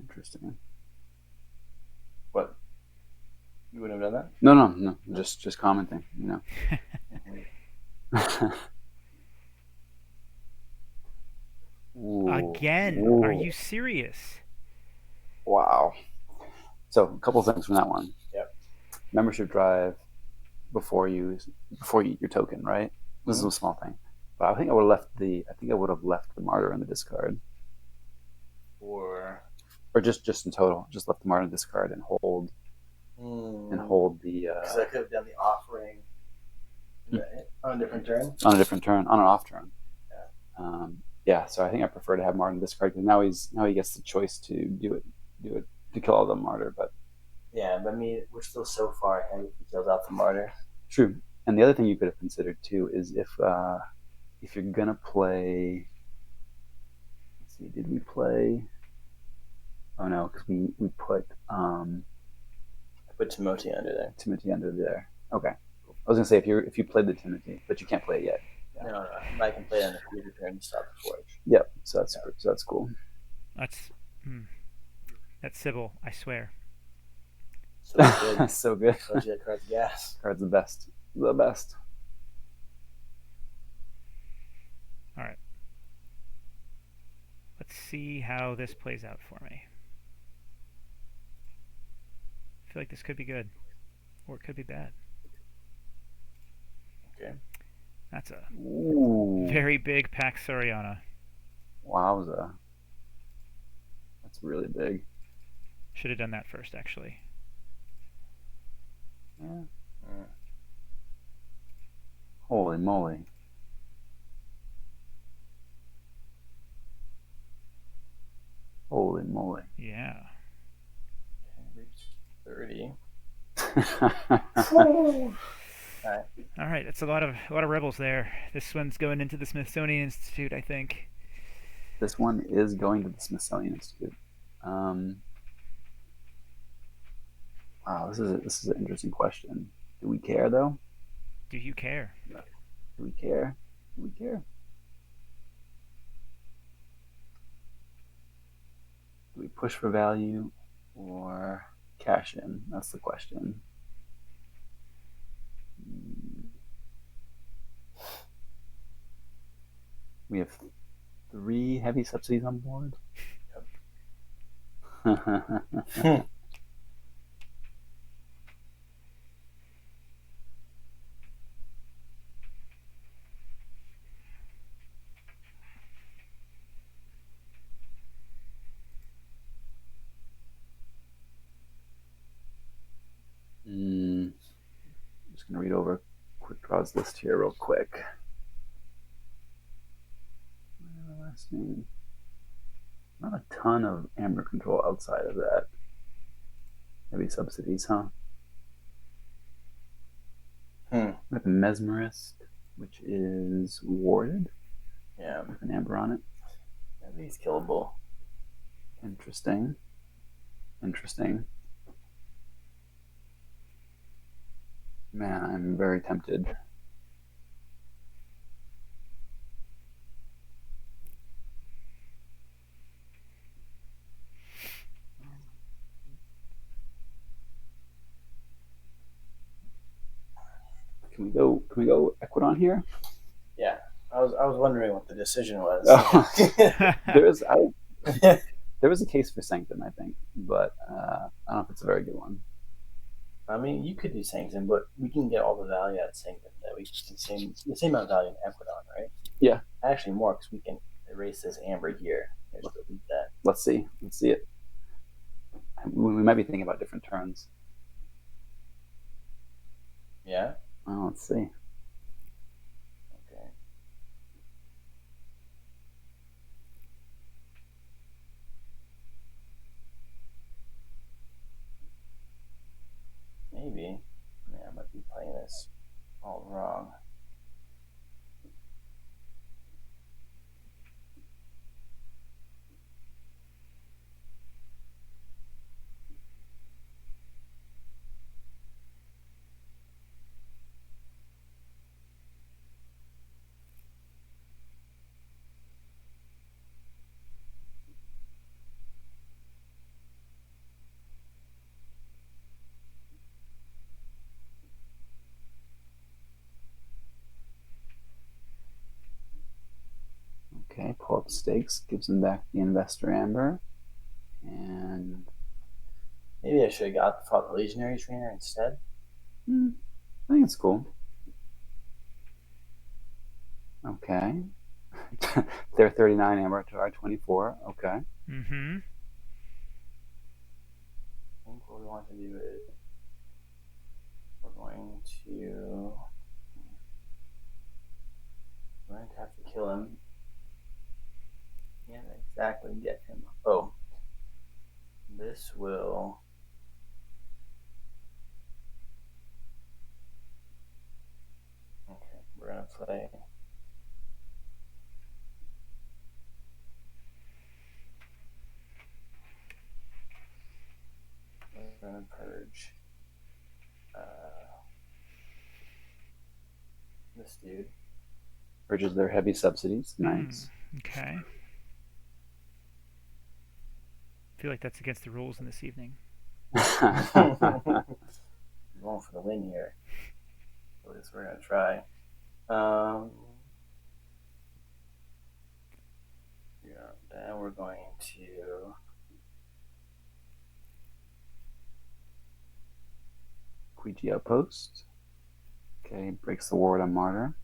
Interesting. what? You wouldn't have done that? No. Just commenting, you know. Ooh, Again? ooh. Are you serious? Wow. So a couple things from that one. Yep. Membership drive before you eat your token, right? This is a small thing, but I think I would have left the martyr in the discard, Or just in total, just left the martyr in the discard and hold the. Because I could have done the offering on a different turn. On a different turn, on an off turn. Yeah. So I think I prefer to have Martin discard because now he gets the choice to do it to kill all the martyr. But yeah, but I mean we're still so far ahead if he kills out the martyr. True. And the other thing you could have considered too is if you're gonna play. Let's see, did we play? Oh no, because we put I put Timothy under there. Timothy under there. Okay. I was gonna say if you played the Timothy, but you can't play it yet. Yeah. No, I can play it on the future turn to stop the forge. Yep. So that's cool. That's Sybil, I swear. So good. So good. So that card's gas. Card's the best. The best. All right. Let's see how this plays out for me. I feel like this could be good, or it could be bad. Okay. That's a Ooh. very big Pax Soriana. Wowza. That's really big. Should have done that first, actually. Yeah. Holy moly. Holy moly. Yeah. 30. All right, that's a lot of rebels there. This one's going into the Smithsonian Institute, I think. This one is going to the Smithsonian Institute. Wow, this is an interesting question. Do we care though? Do you care? Do we care? Do we care? Do we push for value or cash in? That's the question. We have 3 heavy subsidies on board. Yep. I'm just going to read over quick draws list here real quick. Last name. Not a ton of amber control outside of that. Maybe subsidies, huh? We have Mesmerist, which is warded. Yeah. With an amber on it. At least killable. Interesting. Man, I'm very tempted. Can we go Ecuadon here? Yeah, I was wondering what the decision was. Oh, there is there was a case for Sanctum, I think, but I don't know if it's a very good one. I mean, you could do Sanctum, but we can get all the value out of Sanctum that we can the same amount of value in Ecuadon, right? Yeah, actually more because we can erase this amber here. Just delete that. Let's see. Let's see it. We might be thinking about different turns. Yeah. Well, let's see. Okay. Maybe. I might be playing this all wrong. Okay, pull up stakes, gives him back the investor amber, and maybe I should have fought the legionary trainer instead. I think it's cool. Okay. They're 39 amber to our 24. Okay. Mm-hmm. I think what we want to do is we're going to have to kill him. Can't exactly get him. Oh, this will. Okay, we're gonna play. We're gonna purge this dude. Purges their heavy subsidies. Nice. Okay. I feel like that's against the rules in this evening. Going for the win here. At least we're gonna try. Yeah, then we're going to. Ouija outpost. Okay, breaks the ward on Martyr.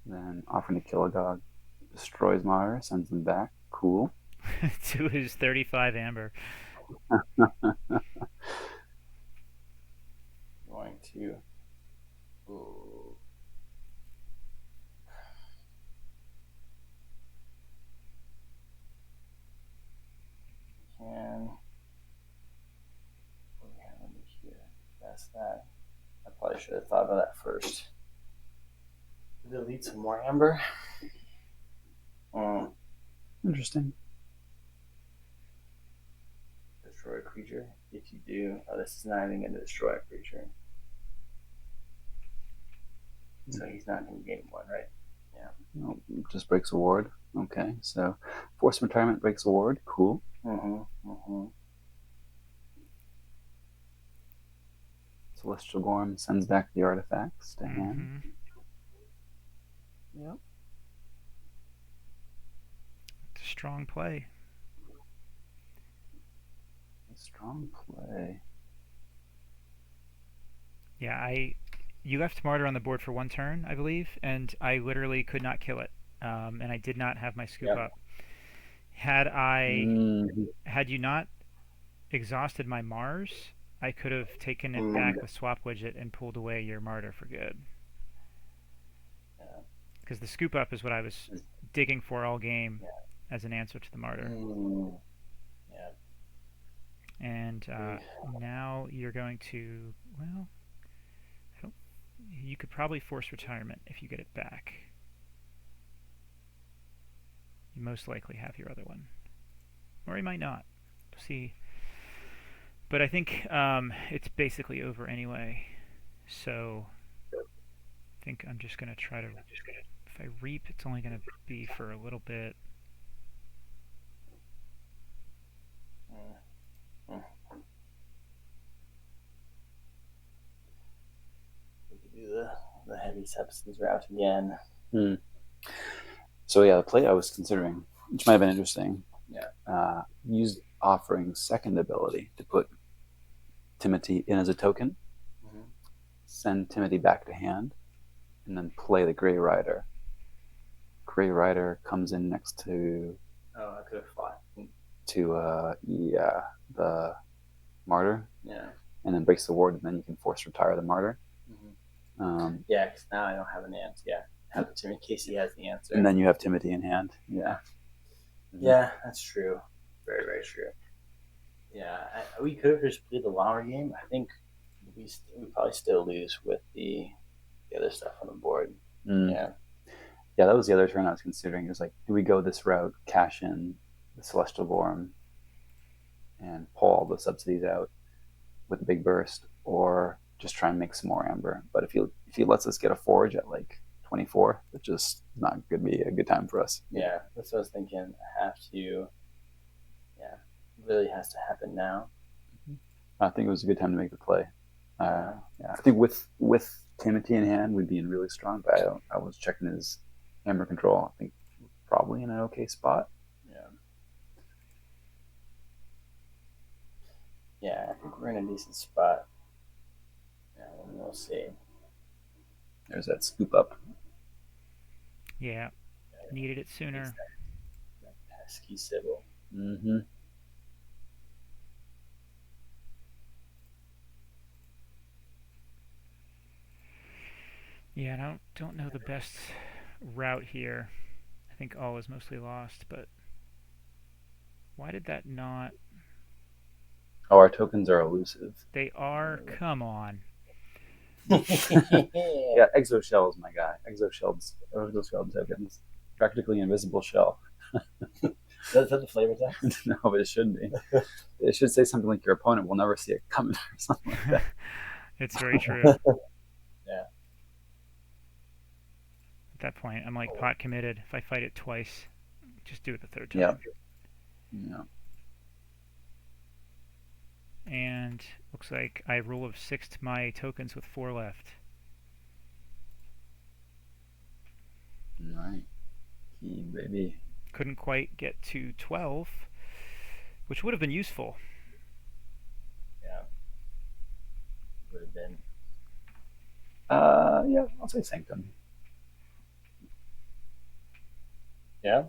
Then offering to kill a dog. Destroys Martyr, sends them back. Cool. To his 35 amber. Going to. Ooh. Can. What do we have under here? That's that. I probably should have thought of that first. Delete some more amber. Interesting. Destroy a creature. If you do, this is not even going to destroy a creature. So he's not going to gain one, right? Yeah. No, just breaks a ward. Okay, so forced retirement breaks a ward. Cool. Celestial Gorm sends back the artifacts to hand. Yep. It's a strong play. Strong play. Yeah, you left Martyr on the board for one turn, I believe, and I literally could not kill it. And I did not have my scoop up. Had you not exhausted my Mars, I could have taken it back with Swap Widget and pulled away your Martyr for good. Because the scoop up is what I was digging for all game as an answer to the Martyr. Yeah. And now you're going to, well, you could probably force retirement if you get it back. You most likely have your other one. Or you might not. See. But I think it's basically over anyway. So I think I'm just going to try to... If I reap, it's only going to be for a little bit. Subsidies route again. Hmm. So yeah, the play I was considering, which might have been interesting, used offering second ability to put Timothy in as a token, send Timothy back to hand, and then play the Grey Rider. Grey Rider comes in next to. Oh, I could have fought. The Martyr. Yeah. And then breaks the ward, and then you can force retire the Martyr. Yeah, because now I don't have an answer. Yeah, have it in case he has the answer. And then you have Timothy in hand. Yeah. Yeah, that's true. Very, very true. Yeah, we could have just played the longer game. I think we probably still lose with the other stuff on the board. Yeah. Yeah, that was the other turn I was considering. It was like, do we go this route, cash in the Celestial Vorm, and pull all the subsidies out with a big burst, or just try and make some more amber? But if he lets us get a forge at like 24, it's just not going to be a good time for us. Yeah, that's what I was thinking. I have to. Yeah, it really has to happen now. I think it was a good time to make the play. Yeah, I think with Timothy in hand, we'd be in really strong. But I was checking his hammer control. I think probably in an okay spot. Yeah, I think we're in a decent spot. Yeah, we'll see. There's that scoop up. Yeah, needed it sooner. That pesky Sybil. Mm-hmm. Yeah, I don't know the best route here. I think all is mostly lost, but why did that not... Oh, our tokens are elusive. They are? Come on. Yeah, Exoshell is my guy. Exoshell tokens. Practically invisible shell. Is that the flavor text? No, but it shouldn't be. It should say something like your opponent will never see it coming or something like that. It's very true. Yeah. At that point, I'm like pot committed. If I fight it twice, just do it the third time. Yeah. And looks like I rule of 6'd my tokens with 4 left. Right. Key, baby. Couldn't quite get to 12, which would have been useful. Yeah. Would have been. Yeah, I'll say Sanctum. Yeah?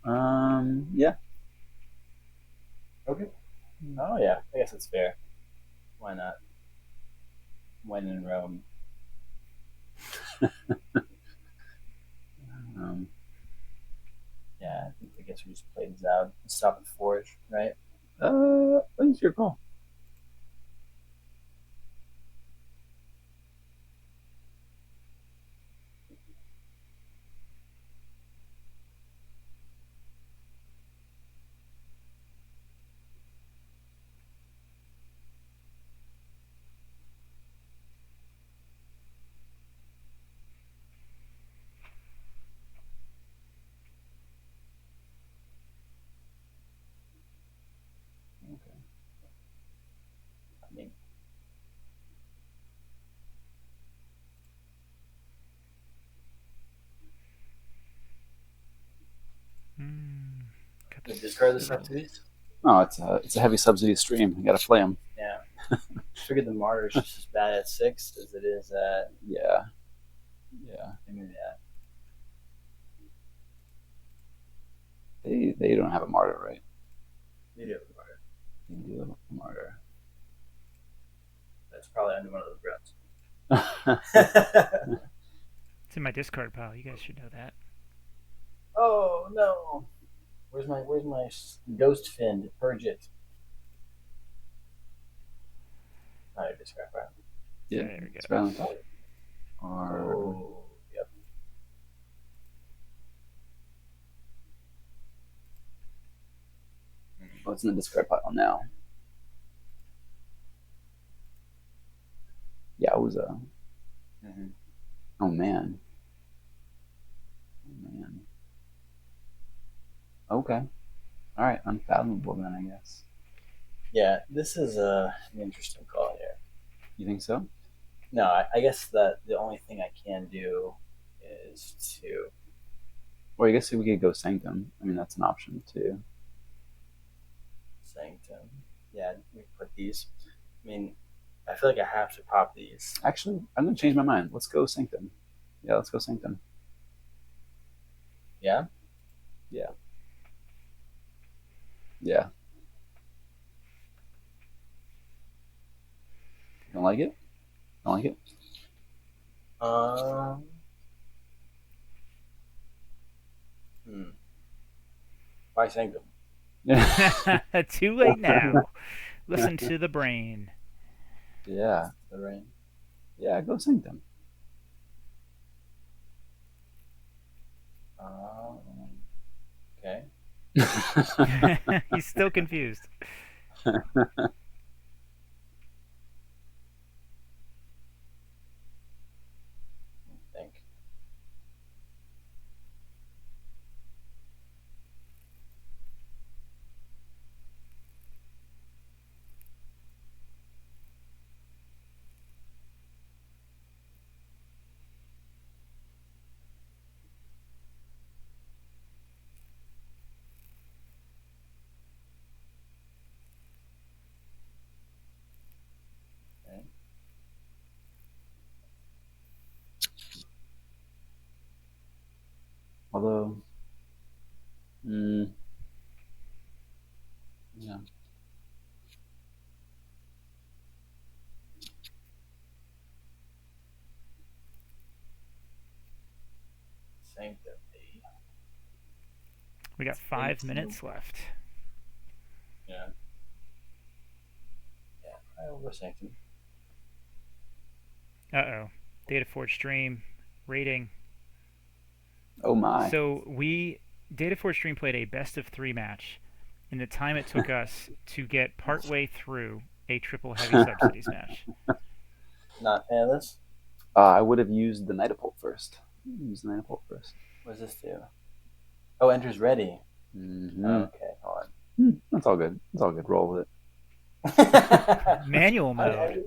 Yeah. Okay. Oh, yeah. I guess that's fair. Why not? When in Rome. Yeah, I guess we just played Zoud and stop the Forge, right? It's your call. Discard the subsidies? Oh, it's a heavy subsidy stream. You got to play them. Yeah. I figured the Martyr is just as bad at 6 as it is at. Yeah. I mean, They don't have a Martyr, right? They do have a Martyr. They do have a Martyr. That's probably under one of those routes. It's in my discard pile. You guys should know that. Oh no! Where's my ghost fin to purge it? Oh, discard pile. Yeah, there we go. It's right on top. Or yep. Oh, it's in the discard pile now. Yowza. Oh man. Okay. All right. Unfathomable then, I guess. Yeah, this is an interesting call here. You think so? No, I guess the only thing I can do is to Or I guess we could go Sanctum. I mean, that's an option too. Sanctum. Yeah, we put these. I mean, I feel like I have to pop these. Actually, I'm gonna change my mind. Let's go Sanctum. Yeah, let's go Sanctum. Yeah. Yeah. Yeah. Don't like it? Don't like it? Um. Hmm. Why Sanctum? Too late now. Listen to the brain. Yeah. The rain. Yeah, go Sanctum. Okay. He's still confused. I think. Okay. Although, mm, yeah. Sanctum. We got 5 minutes left. Yeah. Yeah. I will go Sanctum. Uh-oh. Data Forge stream rating. Oh my. So Data Forge stream played a best of 3 match in the time it took us to get partway through a triple heavy subsidies match. Not fan of this. I would have used the Nightapult first. Use the Nightapult first. What does this do? Oh, enters ready. Mm-hmm. Okay, hold That's all good. It's all good. Roll with it. on. Manual I mode.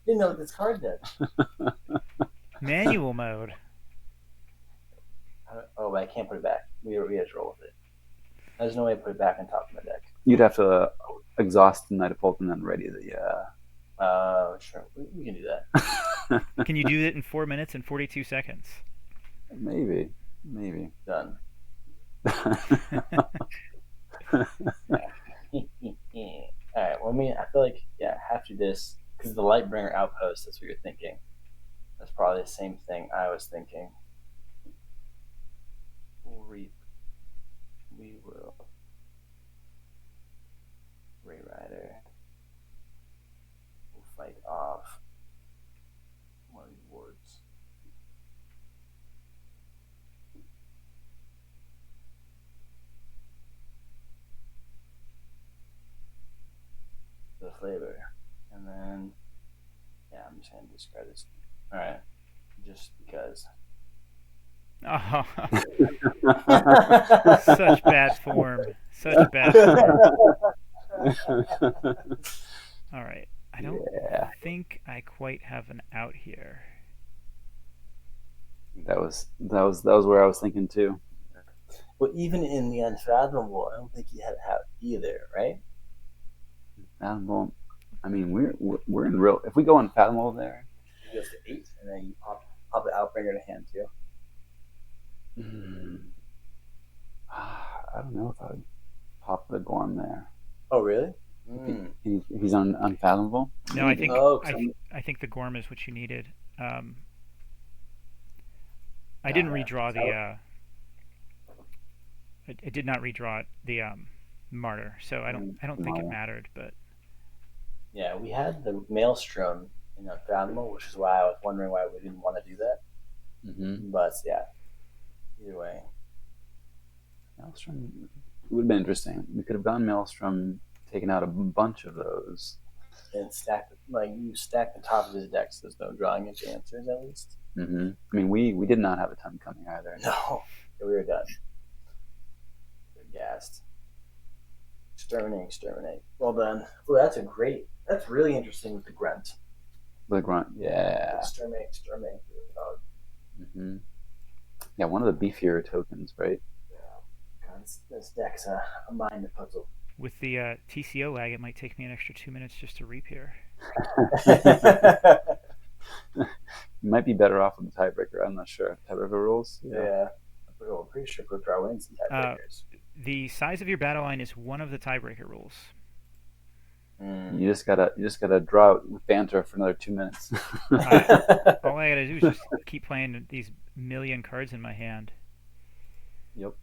didn't know what this card did. Manual mode. Oh, but I can't put it back. We just roll with it. There's no way to put it back on top of my deck. You'd have to exhaust the Nightapult and then ready the. Sure. We can do that. Can you do it in 4 minutes and 42 seconds? Maybe. Done. All right. Well, I feel like I have to do this because the Lightbringer Outpost. That's what you're thinking. That's probably the same thing I was thinking. We'll reap. We will. Ray Rider. We'll fight off one of these wards. The flavor. And then, I'm just going to discard this. All right. Just because. Oh. Such bad form. Such bad form. All right. I don't think I quite have an out here. That was where I was thinking too. Well, even in the Unfathomable, I don't think you had to have either, right? Unfathomable. I mean, we're in real. If we go Unfathomable there, it goes to 8, and then you pop the Outbringer to hand too. I don't know if I would pop the Gorm there. Oh, really? If he's on Unfathomable. No, I think I think the Gorm is what you needed. I didn't redraw the. It did not redraw the Martyr, so I don't think it mattered. But yeah, we had the Maelstrom in Unfathomable, which is why I was wondering why we didn't want to do that. Mm-hmm. But yeah, either way, Maelstrom would have been interesting. We could have gone Maelstrom, taken out a bunch of those, and stack the top of his deck, so there's no drawing into answers at least. Mm-hmm. I mean, we did not have a ton coming either. No, we were done. We were gassed. Exterminate. Well done. Oh, that's really interesting with the grunt. The grunt, yeah. Exterminate. Mm-hmm. Yeah, one of the beefier tokens, right? God, this deck's a mind puzzle. With the TCO lag, it might take me an extra 2 minutes just to reap here. You might be better off with the tiebreaker. I'm not sure. Tiebreaker rules? Yeah. I'm pretty sure quick draw wins in tiebreakers. The size of your battle line is one of the tiebreaker rules. You just gotta draw it with banter for another 2 minutes. All I gotta do is just keep playing these million cards in my hand. Yep.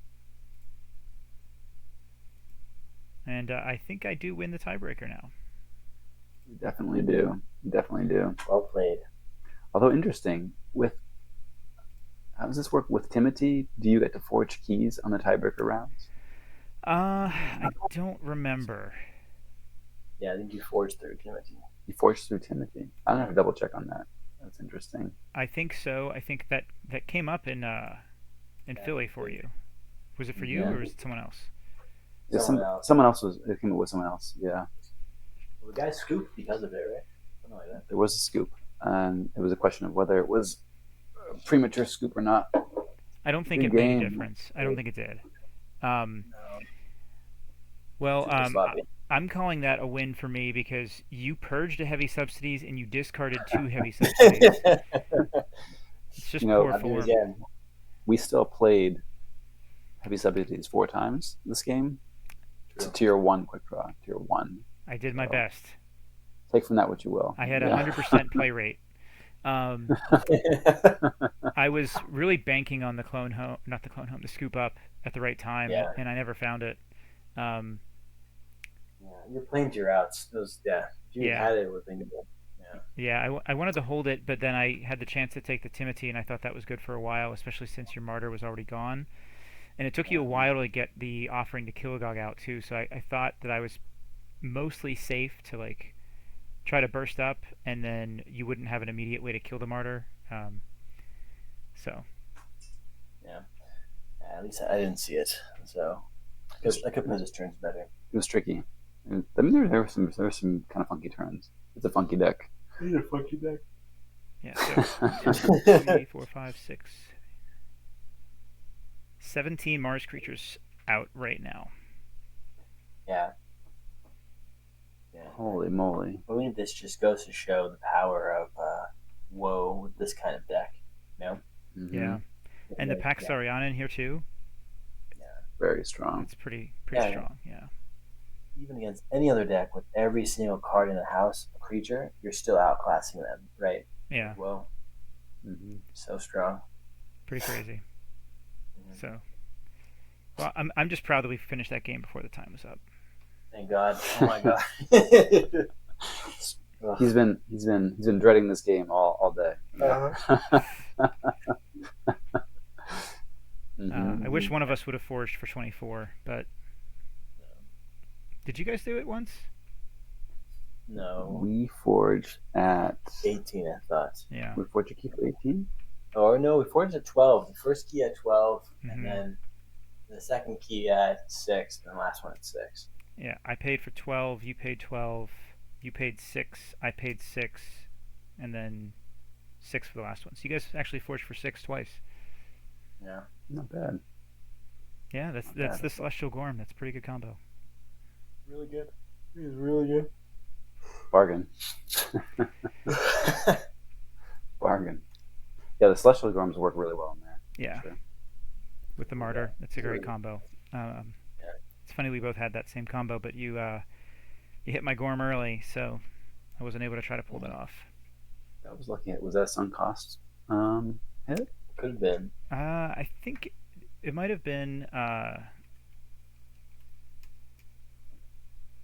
And I think I do win the tiebreaker now. You definitely do. You definitely do. Well played. Although interesting, how does this work with Timothy? Do you get to forge keys on the tiebreaker rounds? I don't remember. Yeah, I think you forged through Timothy. You forged through Timothy. I don't have to double check on that. That's interesting. I think so. I think that came up in Philly for you. Was it for you or was it someone else? Yeah, someone else was. It came up with someone else. Yeah. Well, the guy scooped because of it, right? Something like that. There was a scoop, and it was a question of whether it was a premature scoop or not. I don't think it made a difference. I don't think it did. Well, I'm calling that a win for me because you purged a heavy subsidies and you discarded 2 heavy subsidies. It's just poor form. We still played heavy subsidies 4 times this game. To tier 1 quick draw. Tier 1. I did my best. Take from that what you will. I had 100% play rate. I was really banking on the the scoop up at the right time, and I never found it. You're playing to your outs. If you had it, it would have been good. Yeah, I wanted to hold it, but then I had the chance to take the Timothy, and I thought that was good for a while, especially since your Martyr was already gone. And it took you a while to get the offering to Kilgog out, too, so I thought that I was mostly safe to, like, try to burst up, and then you wouldn't have an immediate way to kill the Martyr. So. Yeah, at least I didn't see it, so I could play his turns better. It was tricky. I mean, there were some kind of funky turns. It's a funky deck. It's a funky deck. Yeah. So 3, 4, 5, 6, 17 Mars creatures out right now. Yeah. Holy moly! I believe this just goes to show the power of woe with this kind of deck. You know? Mm-hmm. Yeah. And the Pax Ariana in here too. Yeah. Very strong. It's pretty strong. Yeah. Even against any other deck with every single card in the house, a creature, you're still outclassing them, right? Yeah. Well, so strong. Pretty crazy. So, well, I'm just proud that we finished that game before the time was up. Thank God! Oh my God! He's been dreading this game all day. I wish one of us would have forged for 24, but did you guys do it once? No. We forged at 18, I thought. Yeah. We forged a key for 18? Oh, no, we forged at 12. The first key at 12, and then the second key at 6, and the last one at 6. Yeah, I paid for 12, you paid 12, you paid 6, I paid 6, and then 6 for the last one. So you guys actually forged for 6 twice. Yeah. Not bad. Yeah, that's the Celestial Gorm. That's a pretty good combo. Really good. He's really good. Bargain. Bargain. Yeah, the Celestial Gorms work really well in there. Yeah. Sure. With the Martyr, that's a great combo. It's funny we both had that same combo, but you hit my Gorm early, so I wasn't able to try to pull that off. I was looking at, was that a sunk cost hit? Could have been. I think it might have been.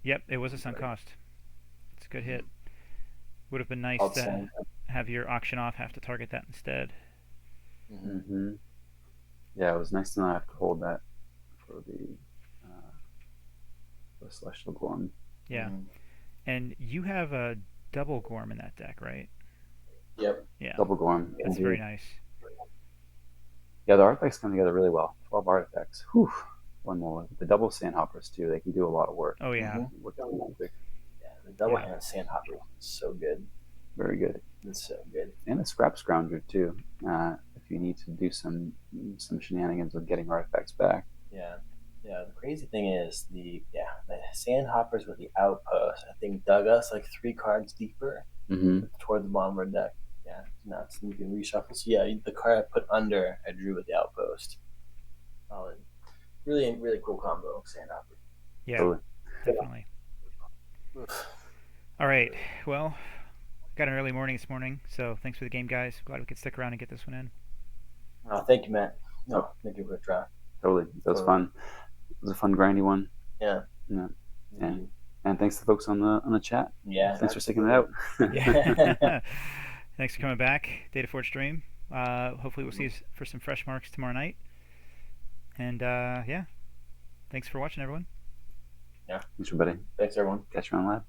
Yep, it was a sunk cost. It's a good hit. Would have been nice to have your auction off have to target that instead. Mm-hmm. Yeah, it was nice to not have to hold that for the Celestial Gorm. Yeah. And you have a double Gorm in that deck, right? Yep. Yeah. Double Gorm. That's very nice. Yeah, the artifacts come together really well. 12 artifacts. Whew. One more. The double Sandhoppers, too. They can do a lot of work. Oh, yeah. Yeah, the double hand Sandhopper is so good. Very good. It's so good. And a scrap scrounger too, if you need to do some shenanigans with getting artifacts back. Yeah. Yeah, the crazy thing is the sandhoppers with the outpost, I think, dug us like 3 cards deeper toward the bottom of our deck. Yeah, it's nuts. And you can reshuffle. So yeah, the card I put under, I drew with the outpost. Solid. Really, really cool combo, sandhopper. Yeah, Totally. definitely. All right. Well, got an early morning this morning, so thanks for the game, guys. Glad we could stick around and get this one in. Oh, thank you, Matt. No, thank you for the draft. Totally. That was fun. It was a fun, grindy one. Yeah. And thanks to the folks on the chat. Yeah. Thanks for sticking it out. Yeah. Thanks for coming back, Data Forge stream. Hopefully we'll see you for some fresh marks tomorrow night. And yeah, thanks for watching, everyone. Yeah. Thanks, everybody. Thanks, everyone. Catch you on live.